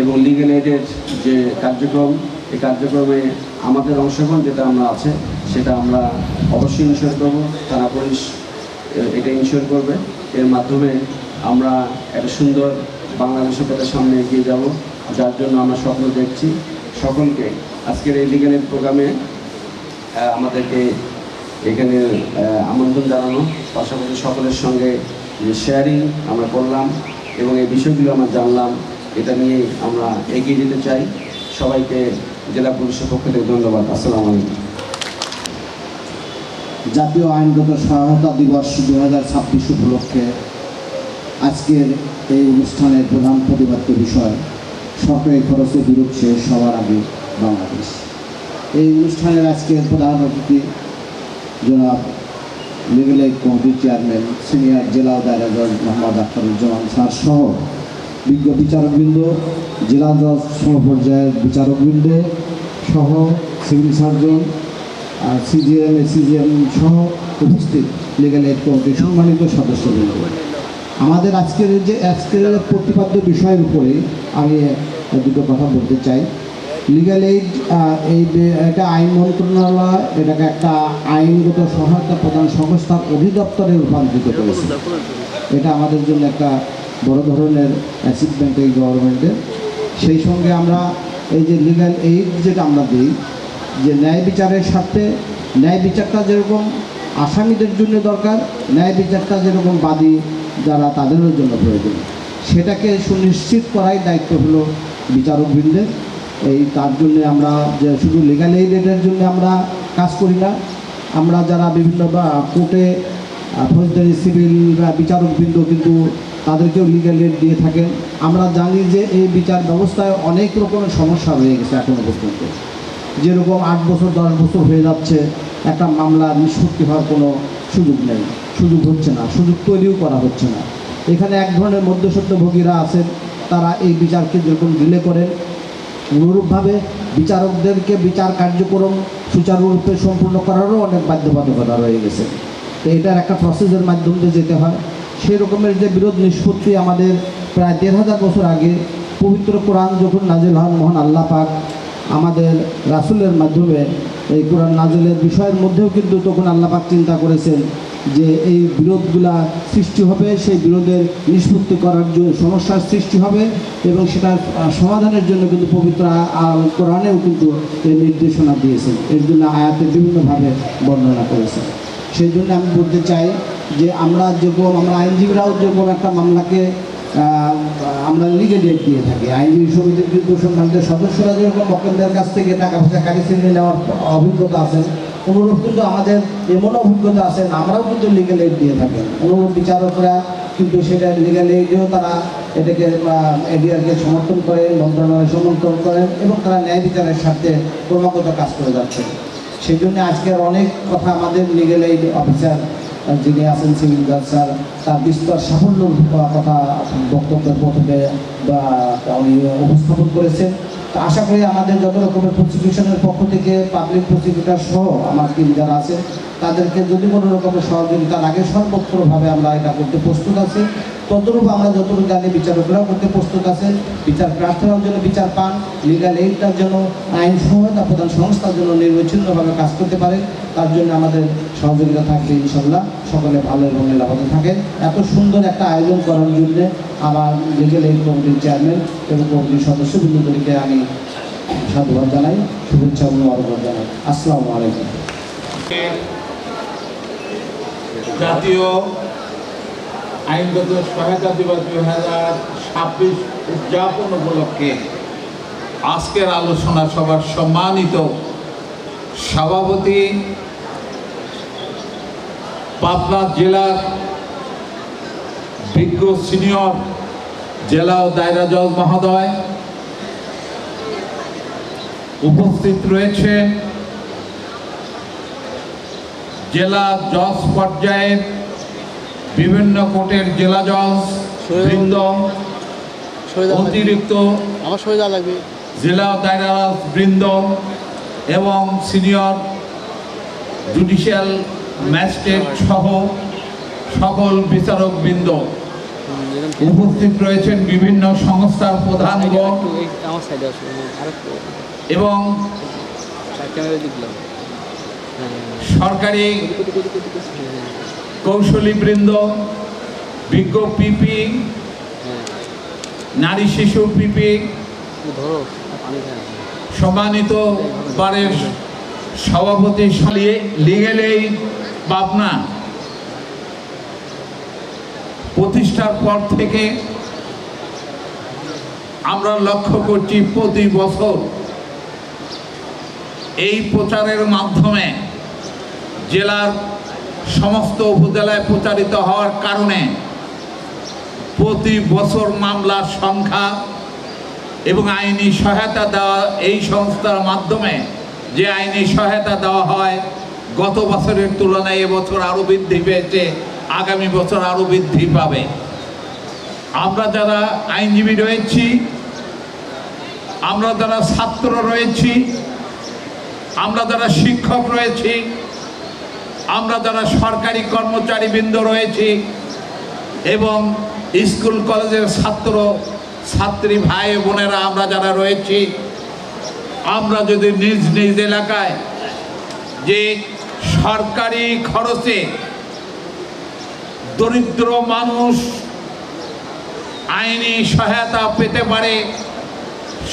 এবং লিগ্যাল এইডের যে কার্যক্রম, এই কার্যক্রমে আমাদের অংশগ্রহণ যেটা আমরা আছে সেটা আমরা অবশ্যই ইনশিওর করবো, থানা পুলিশ এটা ইনশিওর করবে। এর মাধ্যমে আমরা একটা সুন্দর বাংলাদেশের পথের সামনে এগিয়ে যাব, যার জন্য আমরা স্বপ্ন দেখছি। সকলকে আজকের এই লিগ্যাল এইড প্রোগ্রামে আমাদেরকে এখানে আমন্ত্রণ জানানো, পাশাপাশি সকলের সঙ্গে যে শেয়ারিং আমরা করলাম এবং এই বিষয়গুলো আমরা জানলাম, এটা নিয়ে আমরা এগিয়ে যেতে চাই। সবাইকে জেলা পুলিশের পক্ষ থেকে ধন্যবাদ। আসসালামু আলাইকুম। জাতীয় আইনগত সহায়তা দিবস 2026 উপলক্ষে আজকের এই অনুষ্ঠানের প্রধান প্রতিপাদ্য বিষয় সরকারি খরচে বিরোধ শেষ সবার আগে বাংলাদেশ। এই অনুষ্ঠানের আজকের প্রধান অতিথি জনাব লিগ্যাল এইড কমিটির চেয়ারম্যান সিনিয়র জেলা দায়রা জজ মোহাম্মদ আখতারুজ্জামান স্যার সহ বিজ্ঞ বিচারকবৃন্দ, জেলা জজ সমপর্যায়ের বিচারকবৃন্দ সহ সিভিল সার্জন, সিজিএম, এসিজিএম সহ উপস্থিত লিগ্যাল এইড কমিটির সম্মানিত সদস্যবৃন্দ, আমাদের আজকের প্রতিপাদ্য বিষয়ের উপরে আমি দুটো কথা বলতে চাই। লিগ্যাল এইড এটা আইন মন্ত্রণালয় এটাকে একটা আইনগত সহায়তা প্রদান সংস্থার অধিদপ্তরে রূপান্তরিত করেছে। এটা আমাদের জন্য একটা বড় ধরনের অ্যাচিভমেন্ট এই গভর্নমেন্টের। সেই সঙ্গে আমরা এই যে লিগ্যাল এইড যেটা আমরা দিই, যে ন্যায় বিচারের স্বার্থে ন্যায় বিচারটা যেরকম আসামিদের জন্য দরকার, ন্যায় বিচারটা যেরকম বাদী যারা তাদেরও জন্য প্রয়োজন, সেটাকে সুনিশ্চিত করাই দায়িত্ব হলো বিচারকবৃন্দের। তার জন্যে আমরা যে শুধু লিগ্যাল এইডের জন্য আমরা কাজ করি না, আমরা যারা বিভিন্ন কোর্টে ফৌজদারি সিভিল বিচারকবৃন্দ কিন্তু তাদেরকেও লিগ্যাল এইড দিয়ে থাকেন। আমরা জানি যে এই বিচার ব্যবস্থায় অনেক রকমের সমস্যা রয়ে গেছে এখনও পর্যন্ত, যেরকম 8 বছর 10 বছর হয়ে যাচ্ছে একটা মামলা নিষ্পত্তি হওয়ার কোনো সুযোগ নেই, সুযোগ হচ্ছে না, সুযোগ তৈরিও করা হচ্ছে না। এখানে এক ধরনের মধ্যস্বত্বভোগীরা আছেন, তারা এই বিচারকে যেরকম ডিলে করেন, অনুরূপভাবে বিচারকদেরকে বিচার কার্যক্রম সুচারুরূপে সম্পূর্ণ করারও অনেক বাধ্যবাধকতা রয়ে গেছে। তো এটার একটা প্রসেসের মাধ্যম দিয়ে যেতে হয়। সেই রকমের যে বিরোধ নিষ্পত্তি আমাদের প্রায় ১,৫০০ বছর আগে পবিত্র কোরআন যখন নাজিল হন, মহান আল্লাহ পাক আমাদের রাসূলের মাধ্যমে এই কোরআন নাজিলের বিষয়ের মধ্যেও কিন্তু তখন আল্লাহ পাক চিন্তা করেছেন যে এই বিরোধগুলা সৃষ্টি হবে, সেই বিরোধের নিষ্পত্তি করার জন্য সমস্যার সৃষ্টি হবে এবং সেটার সমাধানের জন্য কিন্তু পবিত্র কোরআনেও কিন্তু এই নির্দেশনা দিয়েছেন। এর জন্য আয়াতে বিভিন্নভাবে বর্ণনা করেছেন। সেই জন্য আমি বলতে চাই যে আমরা আইনজীবীরাও যেরকম একটা মামলাকে আমরা লিগেল এড দিয়ে থাকি, আইনজীবী সমিতির কিন্তু সম্মানিত সদস্যরা যেরকম মক্কেলদের কাছ থেকে টাকা পয়সা কারি ছিনিয়ে নেওয়ার অভিজ্ঞতা আছেন, অনুরূপ কিন্তু আমাদের এমন অভিজ্ঞতা আছেন আমরাও কিন্তু লিগেল এড দিয়ে থাকি। অনুরূপ বিচারকরা কিন্তু সেটা লিগেল এইডেও তারা এটাকে এডিআরকে সমর্থন করেন, মন্ত্রণালয় সমর্থন করেন এবং তারা ন্যায় বিচারের স্বার্থে ক্রমাগত কাজ করে যাচ্ছেন। সেই জন্য আজকের অনেক কথা আমাদের লিগেল এইড অফিসার যিনি আছেন সিভিল জাজ স্যার, তার বিস্তর সাফল্য কথা বক্তব্যের প্রথমে বা উনি উপস্থাপন করেছেন। তো আশা করি আমাদের যত রকমের প্রসিকিউশনের পক্ষ থেকে পাবলিক প্রসিকিউটর সহ আমার টিম যারা আছে তাদেরকে যদি কোনো রকমের সহযোগিতা লাগে সর্বত্রভাবে আমরা এটা করতে প্রস্তুত আছি। ততরূপ আমরা যতটুকু জানি বিচারকরাও করতে প্রস্তুত আছেন, বিচার প্রার্থীরাও যেন বিচার পান, লিগাল এইডটার জন্য আইন সহায়তা প্রদান সংস্থার জন্য নির্বিচ্ছিন্নভাবে কাজ করতে পারে, তার জন্য আমাদের সহযোগিতা থাকবে ইনশাল্লাহ। সকলে ভালো এবং নিরাপদে থাকে। এত সুন্দর একটা আয়োজন করার জন্য আমার লিগাল এইড কমিটির চেয়ারম্যান এবং কমিটির সদস্যবৃন্দদেরকে আমি সাধুবাদ জানাই, শুভেচ্ছা এবং অনুরোধ জানাই। আসসালামু আলাইকুম। জাতীয় আইনগত সহায়তা দিবস 2026 উদযাপন উপলক্ষে আজকের আলোচনা সভার সম্মানিত সভাপতি পাবনা জেলার বিজ্ঞ সিনিয়র জেলা ও দায়রা জজ মহোদয়, উপস্থিত রয়েছে জেলা জজ পর্যায়ের বিভিন্ন কোর্টের জেলা জজ বৃন্দ, অতিরিক্ত জেলা দায়রা বৃন্দ এবং সিনিয়র জুডিশিয়াল ম্যাজিস্ট্রেট সহ সকল বিচারক বৃন্দ, উপস্থিত রয়েছেন বিভিন্ন সংস্থার প্রধানগণ এবং সরকারি কৌশলী বৃন্দ, বিজ্ঞ পিপি, নারী শিশু পিপি, সম্মানিত বারের সভাপতি লিগেল এইড পাবনা প্রতিষ্ঠার পর থেকে আমরা লক্ষ্য করছি প্রতি বছর এই প্রচারের মাধ্যমে জেলার সমস্ত উপজেলায় প্রচারিত হওয়ার কারণে প্রতি বছর মামলার সংখ্যা এবং আইনি সহায়তা দেওয়া এই সংস্থার মাধ্যমে যে আইনি সহায়তা দেওয়া হয় গত বছরের তুলনায় এবছর আরও বৃদ্ধি পেয়েছে, আগামী বছর আরও বৃদ্ধি পাবে। আমরা যারা আইনজীবী রয়েছি, আমরা যারা ছাত্র রয়েছি, আমরা যারা শিক্ষক রয়েছি, আমরা যারা সরকারি কর্মচারীবৃন্দ রয়েছি এবং স্কুল কলেজের ছাত্র ছাত্রী ভাই বোনেরা আমরা যারা রয়েছি, আমরা যদি নিজ নিজ এলাকায় যে সরকারি খরচে দরিদ্র মানুষ আইনি সহায়তা পেতে পারে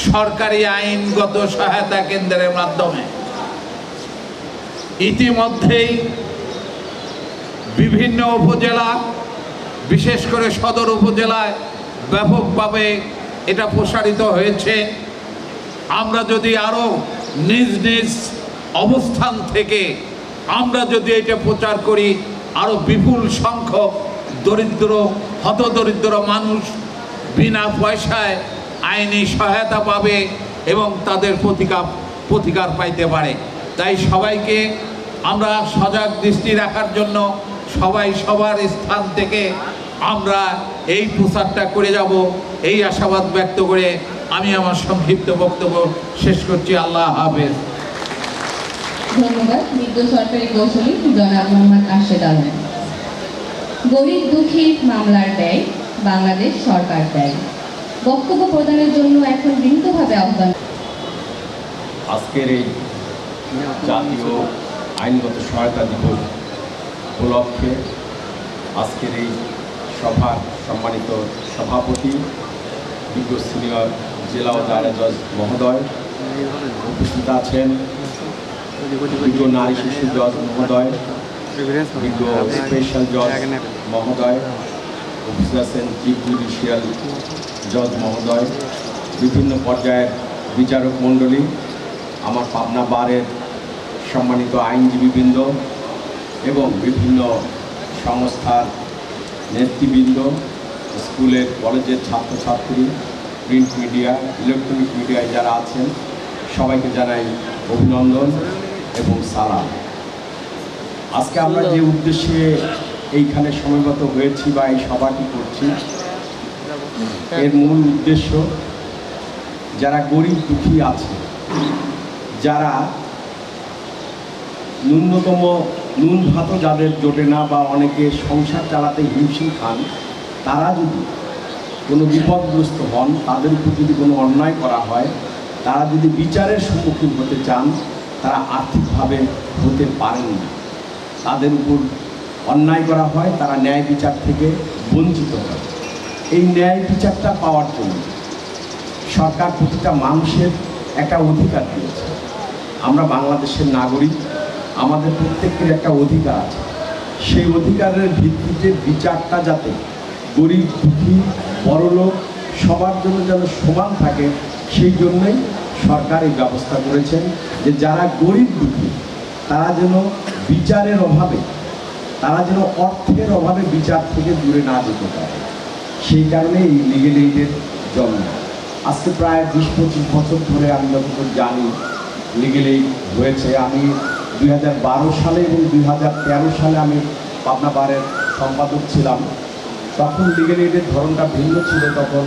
সরকারি আইনগত সহায়তা কেন্দ্রের মাধ্যমে, ইতিমধ্যেই বিভিন্ন উপজেলা বিশেষ করে সদর উপজেলায় ব্যাপকভাবে এটা প্রসারিত হয়েছে। আমরা যদি আরও নিজ নিজ অবস্থান থেকে আমরা যদি এটা প্রচার করি, আরও বিপুল সংখ্যক দরিদ্র হতদরিদ্র মানুষ বিনা পয়সায় আইনি সহায়তা পাবে এবং তাদের প্রতিকার পাইতে পারে। তাই সবাইকে আমরা সজাগ দৃষ্টি রাখার জন্য সবাই সবার স্থান থেকে আমরা এই প্রচারটা করে যাব, এই আশাবাদ ব্যক্ত করে আমি আমার সংক্ষিপ্ত বক্তব্য শেষ করছি। আল্লাহ হাফেজ। ধন্যবাদ বিজ্ঞ সরকারি কৌশলী জনাব মোহাম্মদ আরশেদ আলম। গরিব দুঃখীর মামলার ব্যয় বাংলাদেশ সরকার দেয়। বক্তব্য প্রদানের জন্য এখন বিনীতভাবে আহ্বান। আজকের এই জাতীয় আইনগত সহায়তা দিবস উপলক্ষে আজকের এই সভার সম্মানিত সভাপতি বিজ্ঞ সিনিয়র জেলা ও দায়রা জজ মহোদয়, উপস্থিত আছেন বিজ্ঞ নারী শিশু জজ মহোদয়, বিজ্ঞ স্পেশাল জজ মহোদয়, উপস্থিত আছেন চিফ জুডিশিয়াল জজ মহোদয়, বিভিন্ন পর্যায়ের বিচারক মণ্ডলী, আমার পাবনা বারের সম্মানিত আইনজীবীবৃন্দ এবং বিভিন্ন সংস্থার নেতৃবৃন্দ, স্কুলের কলেজের ছাত্রছাত্রী, প্রিন্ট মিডিয়া, ইলেকট্রনিক মিডিয়ায় যারা আছেন সবাইকে জানাই অভিনন্দন এবং সালাম। আজকে আমরা যে উদ্দেশ্যে এইখানে সমবেত হয়েছি বা এই সভাটি করছি, এর মূল উদ্দেশ্য যারা গরিব দুঃখী আছে, যারা ন্যূনতম নুন ভাতও যাদের জোটে না বা অনেকে সংসার চালাতে হিমশিম খান, তারা যদি কোনো বিপদগ্রস্ত হন, তাদের উপর যদি কোনো অন্যায় করা হয়, তারা যদি বিচারের সম্মুখীন হতে চান, তারা আর্থিকভাবে হতে পারেন না। তাদের উপর অন্যায় করা হয়, তারা ন্যায় বিচার থেকে বঞ্চিত হয়। এই ন্যায় বিচারটা পাওয়ার জন্য সরকার প্রতিটা মানুষের একটা অধিকার দিয়েছে। আমরা বাংলাদেশের নাগরিক, আমাদের প্রত্যেকের একটা অধিকার আছে। সেই অধিকারের ভিত্তিতে বিচারটা যাতে গরিব দুঃখী বড়লোক সবার জন্য যেন সমান থাকে, সেই জন্যই সরকার এই ব্যবস্থা করেছেন যে যারা গরিব দুঃখী তারা যেন বিচারের অভাবে, তারা যেন অর্থের অভাবে বিচার থেকে দূরে না যেতে পারে। সেই কারণে এই লিগেল এইডের জন্ম। আজকে প্রায় 20-25 বছর ধরে আমি যতটুকু জানি লিগেল এইড হয়েছে। আমি 2012 সালে এবং 2013 সালে আমি পাবনা বারের সম্পাদক ছিলাম। তখন লিগেল এইডের ধরনটা ভিন্ন ছিল। তখন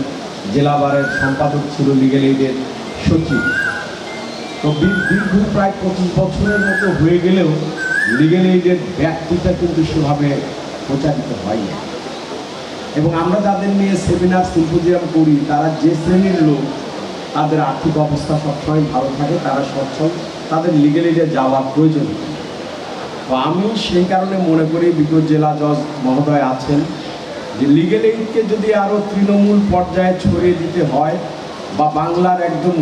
জেলা বারের সম্পাদক ছিল লিগেল এইডের সচিব। তো দীর্ঘ প্রায় 25 বছরের মতো হয়ে গেলেও লিগেল এইডের ব্যাপ্তিটা কিন্তু সেভাবে প্রচারিত হয়নি। এবং আমরা যাদের নিয়ে সেমিনার সিম্পোজিয়াম করি, তারা যে শ্রেণীর লোক, তাদের আর্থিক অবস্থা সবসময় ভালো থাকে, তারা সচ্ছল, তাদের লিগেল এইডে যাওয়ার প্রয়োজন। তো আমি সেই কারণে মনে করি বিজ্ঞ জেলা জজ মহোদয় আছেন যে লিগেল এইডকে যদি আরও তৃণমূল পর্যায়ে ছড়িয়ে দিতে হয় বা বাংলার একদম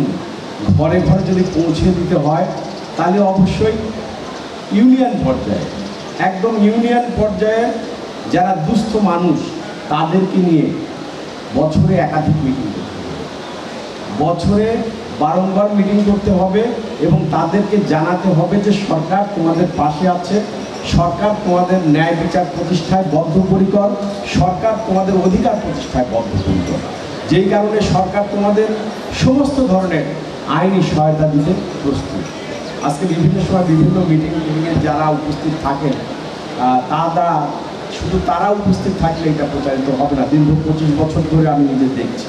ঘরে ঘরে যদি পৌঁছে দিতে হয়, তাহলে অবশ্যই ইউনিয়ন পর্যায়ে, একদম ইউনিয়ন পর্যায়ে যারা দুস্থ মানুষ তাদেরকে নিয়ে বছরে একাধিক মিটিং করতে হবে, বছরে বারংবার মিটিং করতে হবে এবং তাদেরকে জানাতে হবে যে সরকার তোমাদের পাশে আছে, সরকার তোমাদের ন্যায় বিচার প্রতিষ্ঠায় বদ্ধপরিকর, সরকার তোমাদের অধিকার প্রতিষ্ঠায় বদ্ধপরিকর। যেই কারণে সরকার তোমাদের সমস্ত ধরনের আইনি সহায়তা দিতে প্রস্তুত। আজকে বিভিন্ন সময় বিভিন্ন মিটিংয়ে যারা উপস্থিত থাকেন, তারা শুধু তারা উপস্থিত থাকলে এটা প্রচারিত হবে না। দীর্ঘ 25 বছর ধরে আমি নিজে দেখছি।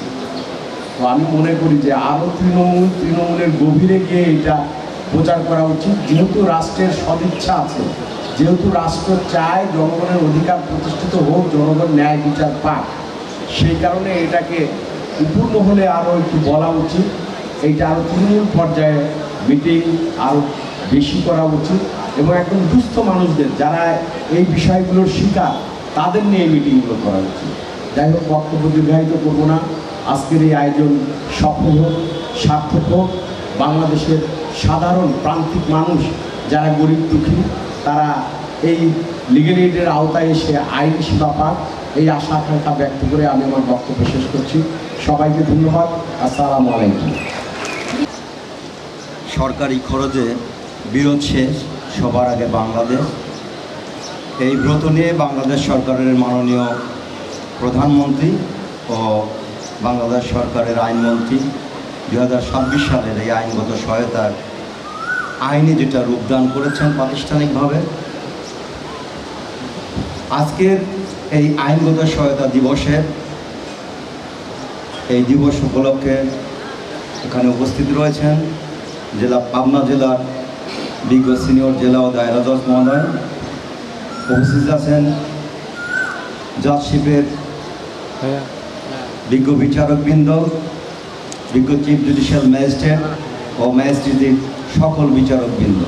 তো আমি মনে করি যে আরও তৃণমূলের গভীরে গিয়ে এটা প্রচার করা উচিত। যেহেতু রাষ্ট্রের সদিচ্ছা আছে, যেহেতু রাষ্ট্র চায় জনগণের অধিকার প্রতিষ্ঠিত হোক, জনগণ ন্যায় বিচার পাক, সেই কারণে এটাকে উপর মহলে আরও একটু বলা উচিত। এইটা আরও তৃণমূল পর্যায়ে মিটিং আরও বেশি করা উচিত এবং একদম দুস্থ মানুষদের যারা এই বিষয়গুলোর শিকার, তাদের নিয়ে মিটিংগুলো করা উচিত। যাই হোক, বক্তব্য দীর্ঘায়িত করবো না। আজকের এই আয়োজন সফল হোক, সার্থক হোক। বাংলাদেশের সাধারণ প্রান্তিক মানুষ যারা গরিব দুঃখী, তারা এই লিগেল এইডের আওতায় এসে আইন সেবা পাক, এই আশা আকাঙ্ক্ষা ব্যক্ত করে আমি আমার বক্তব্য শেষ করছি। সবাইকে ধন্যবাদ। আসসালামু আলাইকুম। সরকারি খরচে বিরোধ শেষ, সবার আগে বাংলাদেশ। এই ব্রত নিয়ে বাংলাদেশ সরকারের মাননীয় প্রধানমন্ত্রী ও বাংলাদেশ সরকারের আইনমন্ত্রী 2026 সালের এই আইনগত সহায়তার আইনে যেটা রূপদান করেছেন প্রাতিষ্ঠানিকভাবে, আজকের এই আইনগত সহায়তা দিবসের এই দিবস উপলক্ষে এখানে উপস্থিত রয়েছেন জেলা পাবনা জেলার বিজ্ঞ সিনিয়র জেলা ও দায়রা জজ মহোদয়, উপস্থিত আছেন জাজশিপের বিজ্ঞ বিচারকবৃন্দ, বিজ্ঞ চিফ জুডিশিয়াল ম্যাজিস্ট্রেট ও ম্যাজিস্ট্রেটের সকল বিচারকবৃন্দ।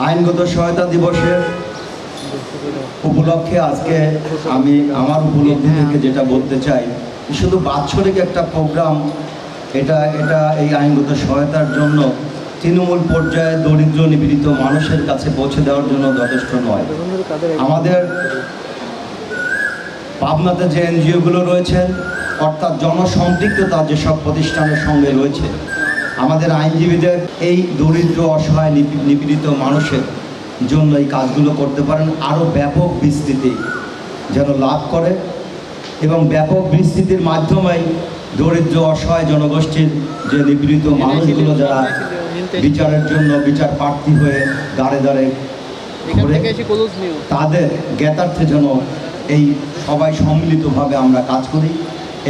আইনগত সহায়তা দিবসের উপলক্ষে আজকে আমি আমার উপলব্ধি থেকে যেটা বলতে চাই, শুধু বাৎসরিক একটা প্রোগ্রাম এটা এই আইনগত সহায়তার জন্য তৃণমূল পর্যায়ে দরিদ্র নিপীড়িত মানুষের কাছে পৌঁছে দেওয়ার জন্য যথেষ্ট নয়। আমাদের পাবনাতে যে এনজিওগুলো রয়েছে, অর্থাৎ জনসম্পৃক্ততা যেসব প্রতিষ্ঠানের সঙ্গে রয়েছে, আমাদের আইনজীবীদের এই দরিদ্র অসহায় নিপীড়িত মানুষের জন্য এই কাজগুলো করতে পারেন, আরও ব্যাপক বিস্তৃতি যেন লাভ করে এবং ব্যাপক বিস্তৃতির মাধ্যমেই দরিদ্র অসহায় জনগোষ্ঠীর যে নিপীড়িত মানুষগুলো যারা বিচারের জন্য বিচার প্রার্থী হয়ে দাঁড়ে দাঁড়ে ঘুরে, তাদের জ্ঞাতার্থে যেন এই সবাই সম্মিলিতভাবে আমরা কাজ করি,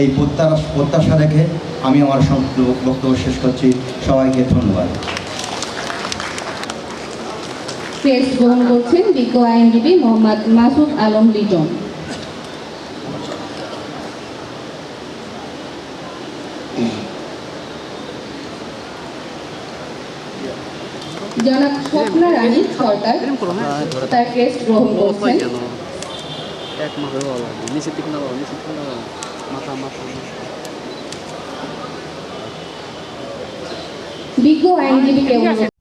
এই প্রত্যাশা রেখে আমি আমার বক্তব্য শেষ করছি। সবাইকে ধন্যবাদ। ক্রেস্ট গ্রহণ করছেন বিজ্ঞ আইনজীবী মোহাম্মদ মাসুদ আলম লিটন। জনাব স্বপ্না রানী সরকার তার ক্রেস্ট গ্রহণ করছেন। বিজ্ঞ আইনজীবীকে অনুরোধ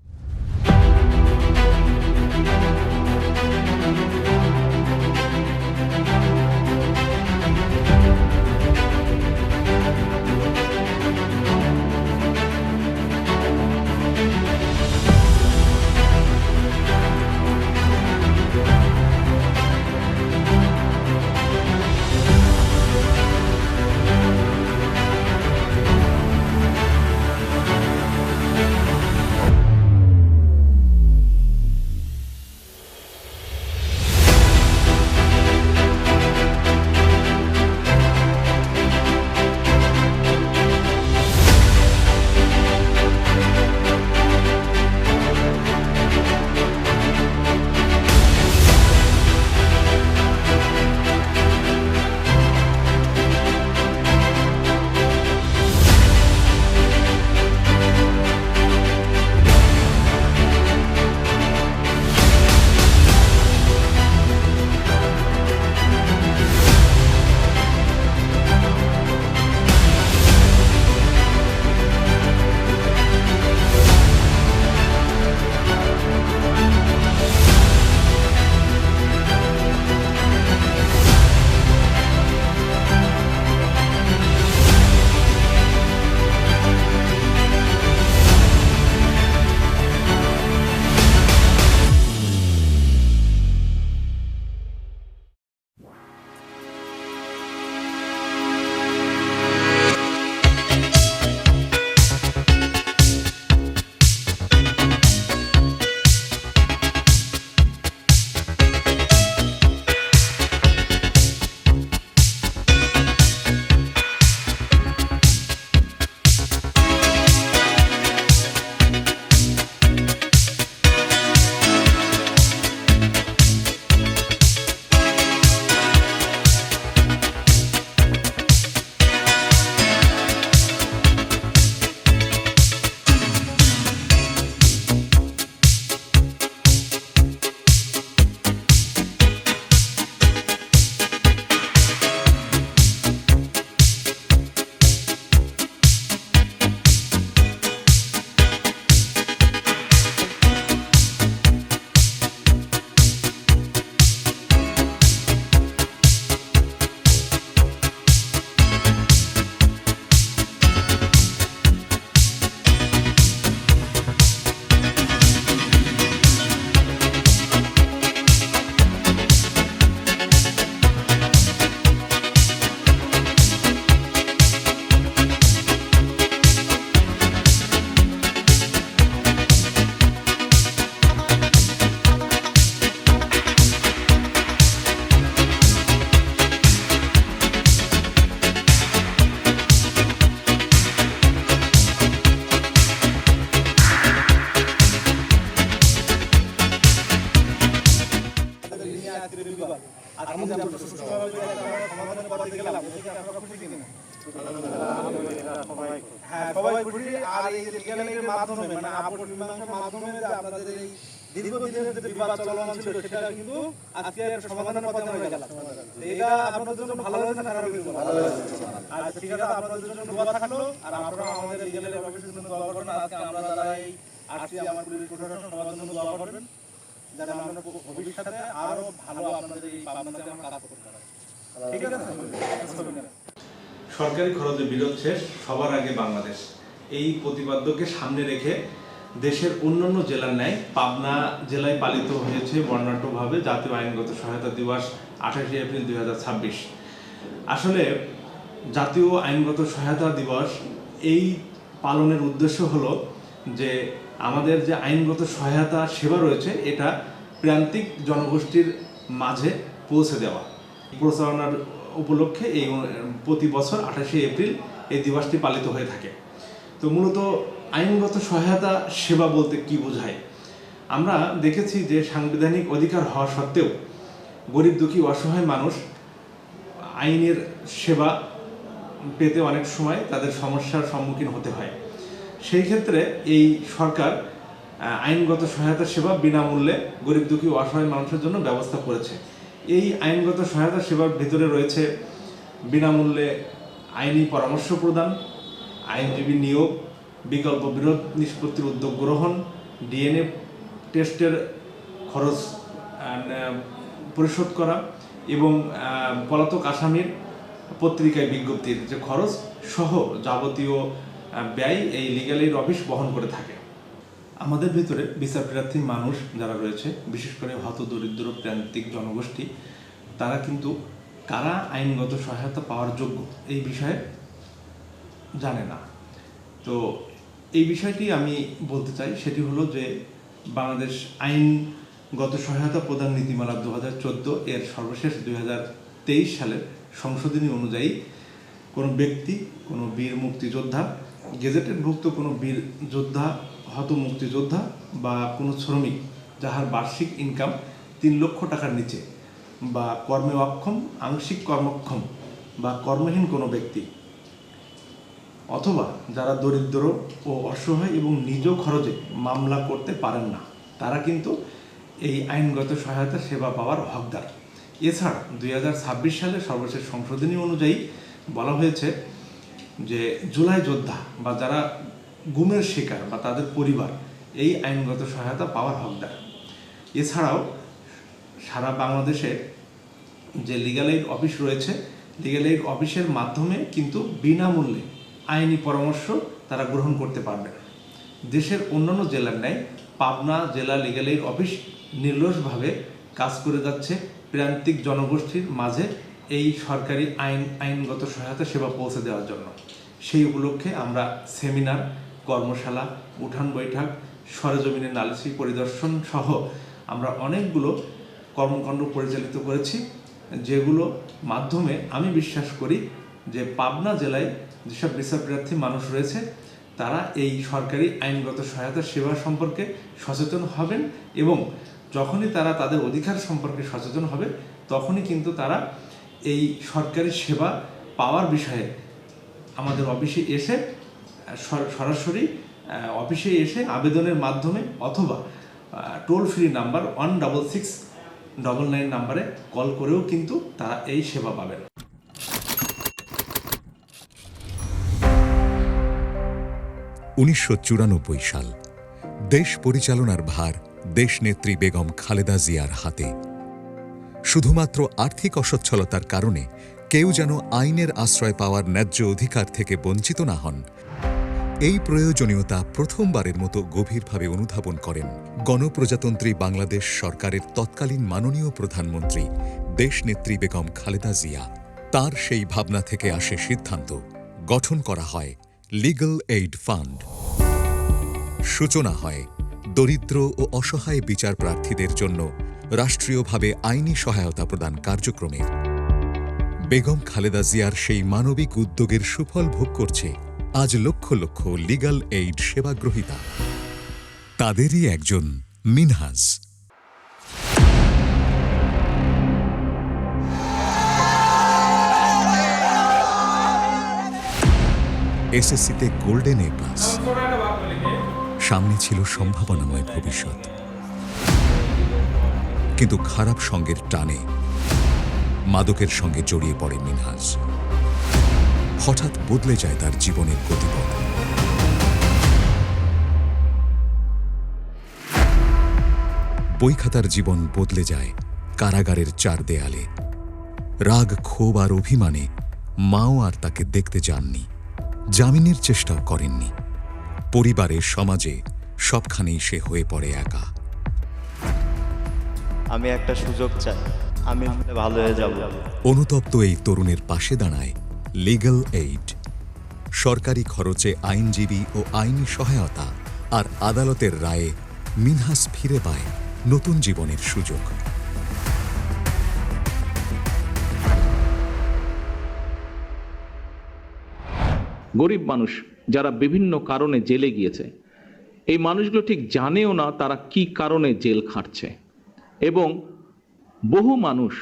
হ্যাঁ সবাই খুশি। আর এই যে লিগ্যাল এইডের মাধ্যমে মানে আপন মীমাংসার মাধ্যমে যে আপনাদের এই দীর্ঘদিনের যে বিবাদ চলমান ছিল সেটা কিন্তু আজকে একটা সমাধানের পথে হয়ে গেল। এটা আপনাদের জন্য ভালো হয়েছে না খারাপ হয়েছে? ভালো হয়েছে। আচ্ছা ঠিক আছে, আপনাদের জন্য দোয়া থাকলো। আর আপনারা আমাদের লিগ্যাল এইড অফিসের জন্য দোয়া করবেন। আজকে আমরা যারা এই আসছি আমার পুলিশ প্রশাসন সবার জন্য দোয়া করবেন, যাতে আমরা ভবিষ্যতে আরো ভালো আপনাদের এই পাবনাতে আমরা কাজ করতে পারি। ঠিক আছে? সরকারি খরচে বিরোধ শেষ, সবার আগে বাংলাদেশ, এই প্রতিপাদ্যকে সামনে রেখে দেশের অন্যান্য জেলার ন্যায় পাবনা জেলায় পালিত হয়েছে বর্ণাঢ্যভাবে জাতীয় আইনগত সহায়তা দিবস 28 এপ্রিল 2026। আসলে জাতীয় আইনগত সহায়তা দিবস এই পালনের উদ্দেশ্য হলো যে আমাদের যে আইনগত সহায়তা সেবা রয়েছে এটা প্রান্তিক জনগোষ্ঠীর মাঝে পৌঁছে দেওয়া। প্রচারণার উপলক্ষে এই প্রতি বছর 28 এপ্রিল এই দিবসটি পালিত হয়ে থাকে। তো মূলত আইনগত সহায়তা সেবা বলতে কি বোঝায়? আমরা দেখেছি যে সাংবিধানিক অধিকার হওয়া সত্ত্বেও গরিব দুঃখী অসহায় মানুষ আইনের সেবা পেতে অনেক সময় তাদের সমস্যার সম্মুখীন হতে হয়। সেই ক্ষেত্রে এই সরকার আইনগত সহায়তা সেবা বিনামূল্যে গরিব দুঃখী অসহায় মানুষের জন্য ব্যবস্থা করেছে। এই আইনগত সহায়তা সেবার ভিতরে রয়েছে বিনামূল্যে আইনি পরামর্শ প্রদান, আইনজীবী নিয়োগ, বিকল্প বিরোধ নিষ্পত্তির উদ্যোগ গ্রহণ, ডিএনএ টেস্টের খরচ পরিশোধ করা এবং পলাতক আসামির পত্রিকায় বিজ্ঞপ্তির যে খরচ সহ যাবতীয় ব্যয় এই লিগ্যাল এইড অফিস বহন করে থাকে। আমাদের ভিতরে বিচার প্রার্থী মানুষ যারা রয়েছে, বিশেষ করে হতদরিদ্র প্রান্তিক জনগোষ্ঠী, তারা কিন্তু কারা আইনগত সহায়তা পাওয়ার যোগ্য এই বিষয়ে জানে না। তো এই বিষয়টি আমি বলতে চাই, সেটি হলো যে বাংলাদেশ আইনগত সহায়তা প্রদান নীতিমালা 2014 এর সর্বশেষ 2023 সালের সংশোধনী অনুযায়ী কোনো ব্যক্তি, কোনো বীর মুক্তিযোদ্ধা, গেজেটেডভুক্ত কোনো বীর যোদ্ধা, হত মুক্তিযোদ্ধা বা কোনো শ্রমিক যাহার বার্ষিক ইনকাম 3 লক্ষ টাকার নিচে বা কর্মে অক্ষম, আংশিক কর্মক্ষম বা কর্মহীন কোনো ব্যক্তি, অথবা যারা দরিদ্র ও অসহায় এবং নিজ খরচে মামলা করতে পারেন না, তারা কিন্তু এই আইনগত সহায়তা সেবা পাওয়ার হকদার। এছাড়া 2026 সালের সর্বশেষ সংশোধনী অনুযায়ী বলা হয়েছে যে জুলাই যোদ্ধা বা যারা গুমের শিকার বা তাদের পরিবার এই আইনগত সহায়তা পাওয়ার হকদার। এছাড়াও সারা বাংলাদেশে যে লিগ্যাল এইড অফিস রয়েছে, লিগ্যাল এইড অফিসের মাধ্যমে কিন্তু বিনামূল্যে আইনি পরামর্শ তারা গ্রহণ করতে পারবে। দেশের অন্যান্য জেলার ন্যায় পাবনা জেলা লিগ্যাল এইড অফিস নির্লসভাবে কাজ করে যাচ্ছে প্রান্তিক জনগোষ্ঠীর মাঝে এই সরকারি আইনগত সহায়তা সেবা পৌঁছে দেওয়ার জন্য। সেই উপলক্ষে আমরা সেমিনার, কর্মশালা, উঠান বৈঠক, সরেজমিনে নালিশি পরিদর্শন সহ আমরা অনেকগুলো কর্মকাণ্ড পরিচালিত করেছি, যেগুলো মাধ্যমে আমি বিশ্বাস করি যে পাবনা জেলায় যেসব বিচার প্রার্থী মানুষ রয়েছে তারা এই সরকারি আইনগত সহায়তা সেবা সম্পর্কে সচেতন হবেন এবং যখনই তারা তাদের অধিকার সম্পর্কে সচেতন হবে তখনই কিন্তু তারা এই সরকারি সেবা পাওয়ার বিষয়ে আমাদের অফিসে এসে সরাসরি অফিসে এসে আবেদনের মাধ্যমে অথবা টোল ফ্রি নাম্বার 16699 নাম্বারে কল করেও কিন্তু তারা এই সেবা পাবেন। 1994 সাল, দেশ পরিচালনার ভার দেশনেত্রী বেগম খালেদা জিয়ার হাতে। শুধুমাত্র আর্থিক অসচ্ছলতার কারণে কেউ যেন আইনের আশ্রয় পাওয়ার ন্যায্য অধিকার থেকে বঞ্চিত না হন, এই প্রয়োজনীয়তা প্রথমবারের মতো গভীরভাবে অনুধাবন করেন গণপ্রজাতন্ত্রী বাংলাদেশ সরকারের তৎকালীন মাননীয় প্রধানমন্ত্রী দেশনেত্রী বেগম খালেদা জিয়া। তার সেই ভাবনা থেকে আসে সিদ্ধান্ত, গঠন করা হয় লিগ্যাল এইড ফান্ড। সূচনা হয় দরিদ্র ও অসহায় বিচার প্রার্থীদের জন্য রাষ্ট্রীয়ভাবে আইনি সহায়তা প্রদান কার্যক্রমের। বেগম খালেদা জিয়ার সেই মানবিক উদ্যোগের সুফল ভোগ করছে আজ লক্ষ লক্ষ লিগ্যাল এইড সেবাগ্রহীতা। তাদেরই একজন মিনহাজ। এসএসসিতে গোল্ডেন এ প্লাস। সামনে ছিল সম্ভাবনাময় ভবিষ্যৎ, কিন্তু খারাপ সঙ্গের টানে মাদকের সঙ্গে জড়িয়ে পড়ে মিনহাজ। হঠাৎ বদলে যায় তার জীবনের গতিপথ। বইখাতার জীবন বদলে যায় কারাগারের চার দেয়ালে। রাগ, ক্ষোভ আর অভিমানে মাও আর তাকে দেখতে যাননি, জামিনের চেষ্টাও করেননি। পরিবারে, সমাজে সবখানেই সে হয়ে পড়ে একা। আমি একটা সুযোগ চাই, আমি ভালো হয়ে যাব। অনুতপ্ত এই তরুণের পাশে দাঁড়ায় লিগ্যাল এইড। সরকারি খরচে আইনজীবী ও আইনি সহায়তা আর আদালতের রায়ে মিনহাজ ফিরে পায় নতুন জীবনের সুযোগ। গরিব মানুষ যারা বিভিন্ন কারণে জেলে গিয়েছে, এই মানুষগুলো ঠিক জানেও না তারা কি কারণে জেল খাটছে। এবং বহু মানুষ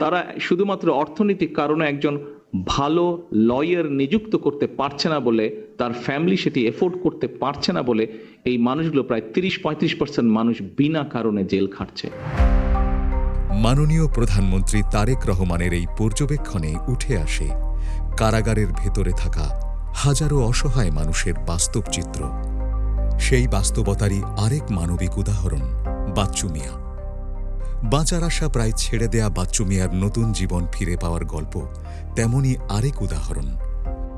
তারা শুধুমাত্র অর্থনৈতিক কারণে একজন ভালো লয়ার নিযুক্ত করতে পারছে না বলে, তার ফ্যামিলি সেটি এফোর্ড করতে পারছে না বলে এই মানুষগুলো প্রায় 30-35% মানুষ বিনা কারণে জেল খাটছে। মাননীয় প্রধানমন্ত্রী তারেক রহমানের এই পর্যবেক্ষণে উঠে আসে কারাগারের ভেতরে থাকা হাজারো অসহায় মানুষের বাস্তব চিত্র। সেই বাস্তবতারই আরেক মানবিক উদাহরণ বাচ্চু মিয়া। বাঁচার আশা প্রায় ছেড়ে দেয়া বাচ্চু মিয়ার নতুন জীবন ফিরে পাওয়ার গল্প তেমনই আরেক উদাহরণ।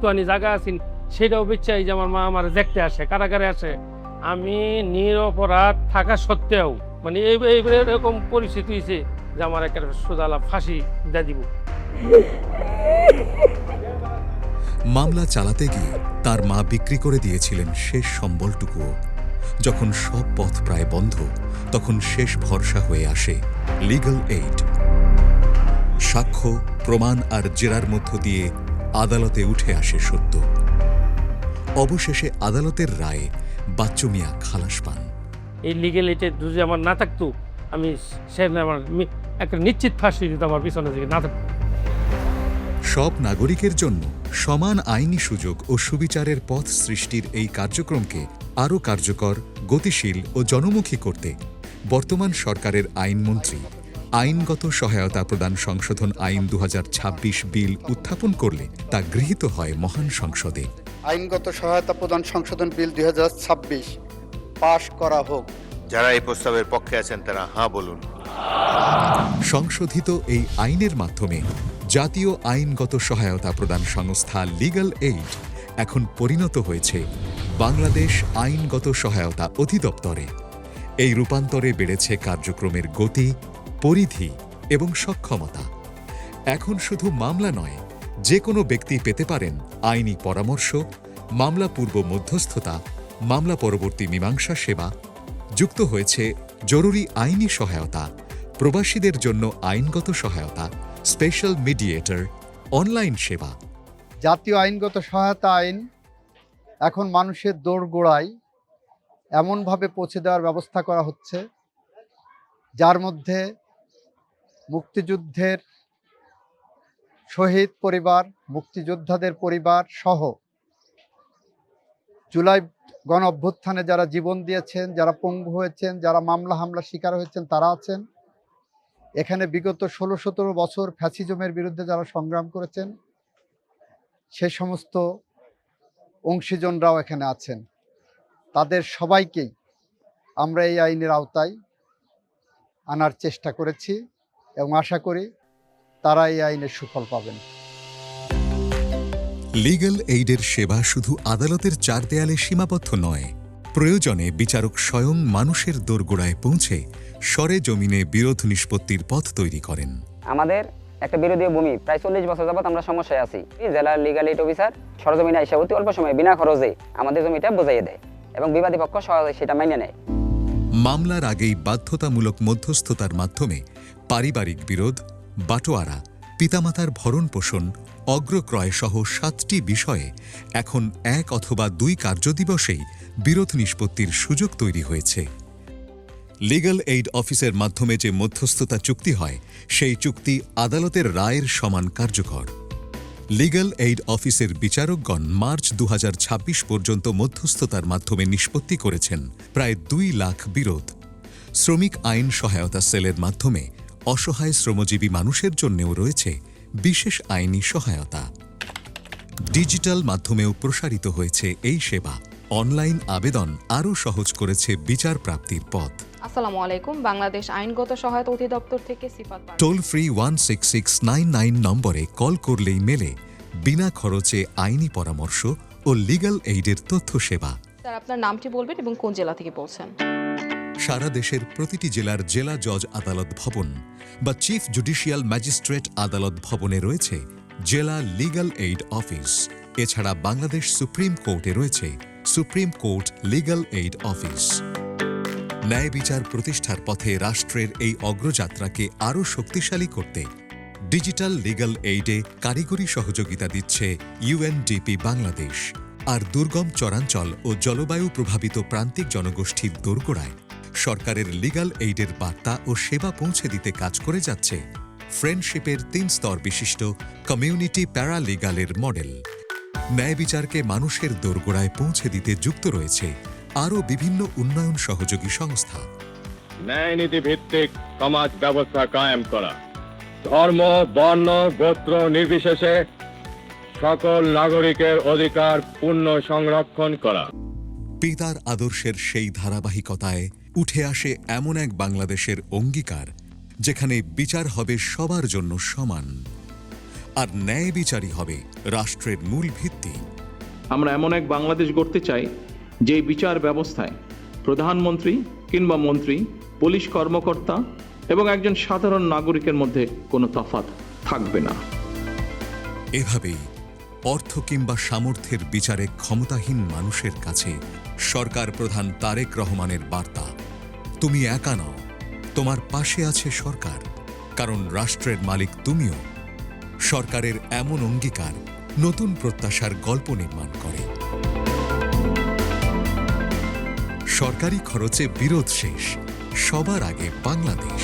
তো আমি জায়গা আছি, সেটাও বিচ্ছাই যে আমার মা আমার দেখতে আসে, কারাগারে আসে। আমি নিরপরাধ থাকা সত্ত্বেও মানে এরকম পরিস্থিতি হয়েছে যে আমার একটা সোজালা ফাঁসি দিয়ে দিব। মামলা চালাতে গিয়ে তার মা বিক্রি করে দিয়েছিলেন শেষ সম্বলটুকুও। যখন সব পথ প্রায় বন্ধ, তখন শেষ ভরসা হয়ে আসে লিগ্যাল এইড। সাক্ষ্য, প্রমাণ আর জেরার মধ্য দিয়ে আদালতে উঠে আসে সত্য। অবশেষে আদালতের রায়ে বাচ্চু মিয়া খালাস পান। এই লিগ্যাল এইডে যদি আমার না থাকতো, আমি সে আমার একটা নিশ্চিত ফাঁসি দিত আমার পিছনে দিকে না থাকতো। সব নাগরিকের জন্য সমান আইনি সুযোগ ও সুবিচারের পথ সৃষ্টির এই কার্যক্রমকে আরও কার্যকর, গতিশীল ও জনমুখী করতে বর্তমান সরকারের আইনমন্ত্রী আইনগত সহায়তা প্রদান সংশোধন আইন 2026 বিল উত্থাপন করলে তা গৃহীত হয় মহান সংসদে। আইনগত সহায়তা প্রদান সংশোধন বিল 2026 পাশ করা হোক। যারা এই প্রস্তাবের পক্ষে আছেন তারা হ্যাঁ বলুন। সংশোধিত এই আইনের মাধ্যমে জাতীয় আইনগত সহায়তা প্রদান সংস্থা লিগ্যাল এইড এখন পরিণত হয়েছে বাংলাদেশ আইনগত সহায়তা অধিদপ্তরে। এই রূপান্তরে বেড়েছে কার্যক্রমের গতি, পরিধি এবং সক্ষমতা। এখন শুধু মামলা নয়, যে কোনো ব্যক্তি পেতে পারেন আইনি পরামর্শ, মামলা পূর্ব মধ্যস্থতা, মামলা পরবর্তী মীমাংসা সেবা। যুক্ত হয়েছে জরুরি আইনি সহায়তা, প্রবাসীদের জন্য আইনগত সহায়তা, স্পেশাল মিডিয়েটর, অনলাইন সেবা। জাতীয় আইনগত সহায়তা আইন এখন মানুষের দোরগোড়ায় এমনভাবে পৌঁছে দেওয়ার ব্যবস্থা করা হচ্ছে, যার মধ্যে মুক্তিযুদ্ধের শহীদ পরিবার, মুক্তিযোদ্ধাদের পরিবার সহ জুলাই গণ অভ্যুত্থানে যারা জীবন দিয়েছেন, যারা পঙ্গু হয়েছেন, যারা মামলা হামলা শিকার হয়েছেন তারা আছেন। এখানে বিগত 16-17 বছর ফ্যাসিজমের বিরুদ্ধে যারা সংগ্রাম করেছেন সে সমস্ত অংশীজনরাও এখানে আছেন। তাদের সবাইকেই আমরা এই আইনের আওতায় আনার চেষ্টা করেছি এবং আশা করি তারা এই আইনের সুফল পাবেন। লিগ্যাল এইডের সেবা শুধু আদালতের চার দেয়ালে সীমাবদ্ধ নয়। প্রয়োজনে বিচারক স্বয়ং মানুষের দোরগোড়ায় পৌঁছে সরে জমিনে বিরোধ নিষ্পত্তির পথ তৈরি করেন। আমাদের একটা বিরোধীয় ভূমি প্রায় 40 বছর যাবত আমরা সমস্যায় আছি। জেলার লিগ্যাল এইড অফিসার সরজমিনে এসে অতি অল্প সময়ে বিনা খরচে আমাদের জমিটা বুঝাইয়ে দেয় এবং বিবাদী পক্ষ সহজে সেটা মেনে নেয়। মামলার আগেই বাধ্যতামূলক মধ্যস্থতার মাধ্যমে পারিবারিক বিরোধ, বাটোয়ারা, পিতামাতার ভরণ পোষণ, অগ্রক্রয় সহ 7টি বিষয়ে এখন 1 অথবা 2 কার্যদিবসেই বিরোধ নিষ্পত্তির সুযোগ তৈরি হয়েছে। লিগ্যাল এইড অফিসের মাধ্যমে যে মধ্যস্থতা চুক্তি হয় সেই চুক্তি আদালতের রায়ের সমান কার্যকর। লিগ্যাল এইড অফিসের বিচারকগণ মার্চ 2026 পর্যন্ত মধ্যস্থতার মাধ্যমে নিষ্পত্তি করেছেন প্রায় 2 লাখ বিরোধ। শ্রমিক আইন সহায়তা সেলের মাধ্যমে অসহায় শ্রমজীবী মানুষের জন্যও রয়েছে বিশেষ আইনি সহায়তা। ডিজিটাল মাধ্যমেও প্রসারিত হয়েছে এই সেবা। অনলাইন আবেদন আরও সহজ করেছে বিচার প্রাপ্তির পথ। আসসালামু আলাইকুম, বাংলাদেশ আইনগত সহায়তা অধিদপ্তর থেকে সিফাত। টোল ফ্রি 16699 নম্বরে কল করলেই মেলে বিনা খরচে আইনি পরামর্শ ও লিগ্যাল এইডের তথ্য সেবা। স্যার, আপনার নামটি বলবেন এবং কোন জেলা থেকে বলছেন? সারা দেশের প্রতিটি জেলার জেলা জজ আদালত ভবন বা চিফ জুডিশিয়াল ম্যাজিস্ট্রেট আদালত ভবনে রয়েছে জেলা লিগ্যাল এইড অফিস। এছাড়া বাংলাদেশ সুপ্রিম কোর্টে রয়েছে supreme court legal aid office. ন্যায় বিচার প্রতিষ্ঠার পথে রাষ্ট্রের এই অগ্রযাত্রাকে আরও শক্তিশালী করতে ডিজিটাল লিগ্যাল এইডে কারিগরি সহযোগিতা দিচ্ছে ইউএনডিপি বাংলাদেশ। আর দুর্গম চরাঞ্চল ও জলবায়ু প্রভাবিত প্রান্তিক জনগোষ্ঠীর দোরগোড়ায় সরকারের লিগ্যাল এইডের বার্তা ও সেবা পৌঁছে দিতে কাজ করে যাচ্ছে ফ্রেন্ডশিপের 3 স্তর বিশিষ্ট কমিউনিটি প্যারালিগালের মডেল। ন্যায় বিচারকে মানুষের দোরগোড়ায় পৌঁছে দিতে যুক্ত রয়েছে আরও বিভিন্ন উন্নয়ন সহযোগী সংস্থা। ন্যায় নীতি ভিত্তিক সমাজ ব্যবস্থা কায়েম করা, ধর্ম, বর্ণ, গোত্র নির্বিশেষে সকল নাগরিকের অধিকার পূর্ণ সংরক্ষণ করা। পিতার আদর্শের সেই ধারাবাহিকতায় উঠে আসে এমন এক বাংলাদেশের অঙ্গীকার যেখানে বিচার হবে সবার জন্য সমান, আর ন্যায় বিচারই হবে রাষ্ট্রের মূল ভিত্তি। আমরা এমন এক বাংলাদেশ গড়তে চাই যে বিচার ব্যবস্থায় প্রধানমন্ত্রী কিংবা মন্ত্রী, পুলিশ কর্মকর্তা এবং একজন সাধারণ নাগরিকের মধ্যে কোনো তফাৎ থাকবে না। এভাবেই অর্থ কিংবা সামর্থ্যের বিচারে ক্ষমতাহীন মানুষের কাছে সরকার প্রধান তারেক রহমানের বার্তা, তুমি একা নও, তোমার পাশে আছে সরকার, কারণ রাষ্ট্রের মালিক তুমিও। সরকারের এমন অঙ্গীকার নতুন প্রত্যাশার গল্প নির্মাণ করে। সরকারি খরচে বিরোধ শেষ, সবার আগে বাংলাদেশ।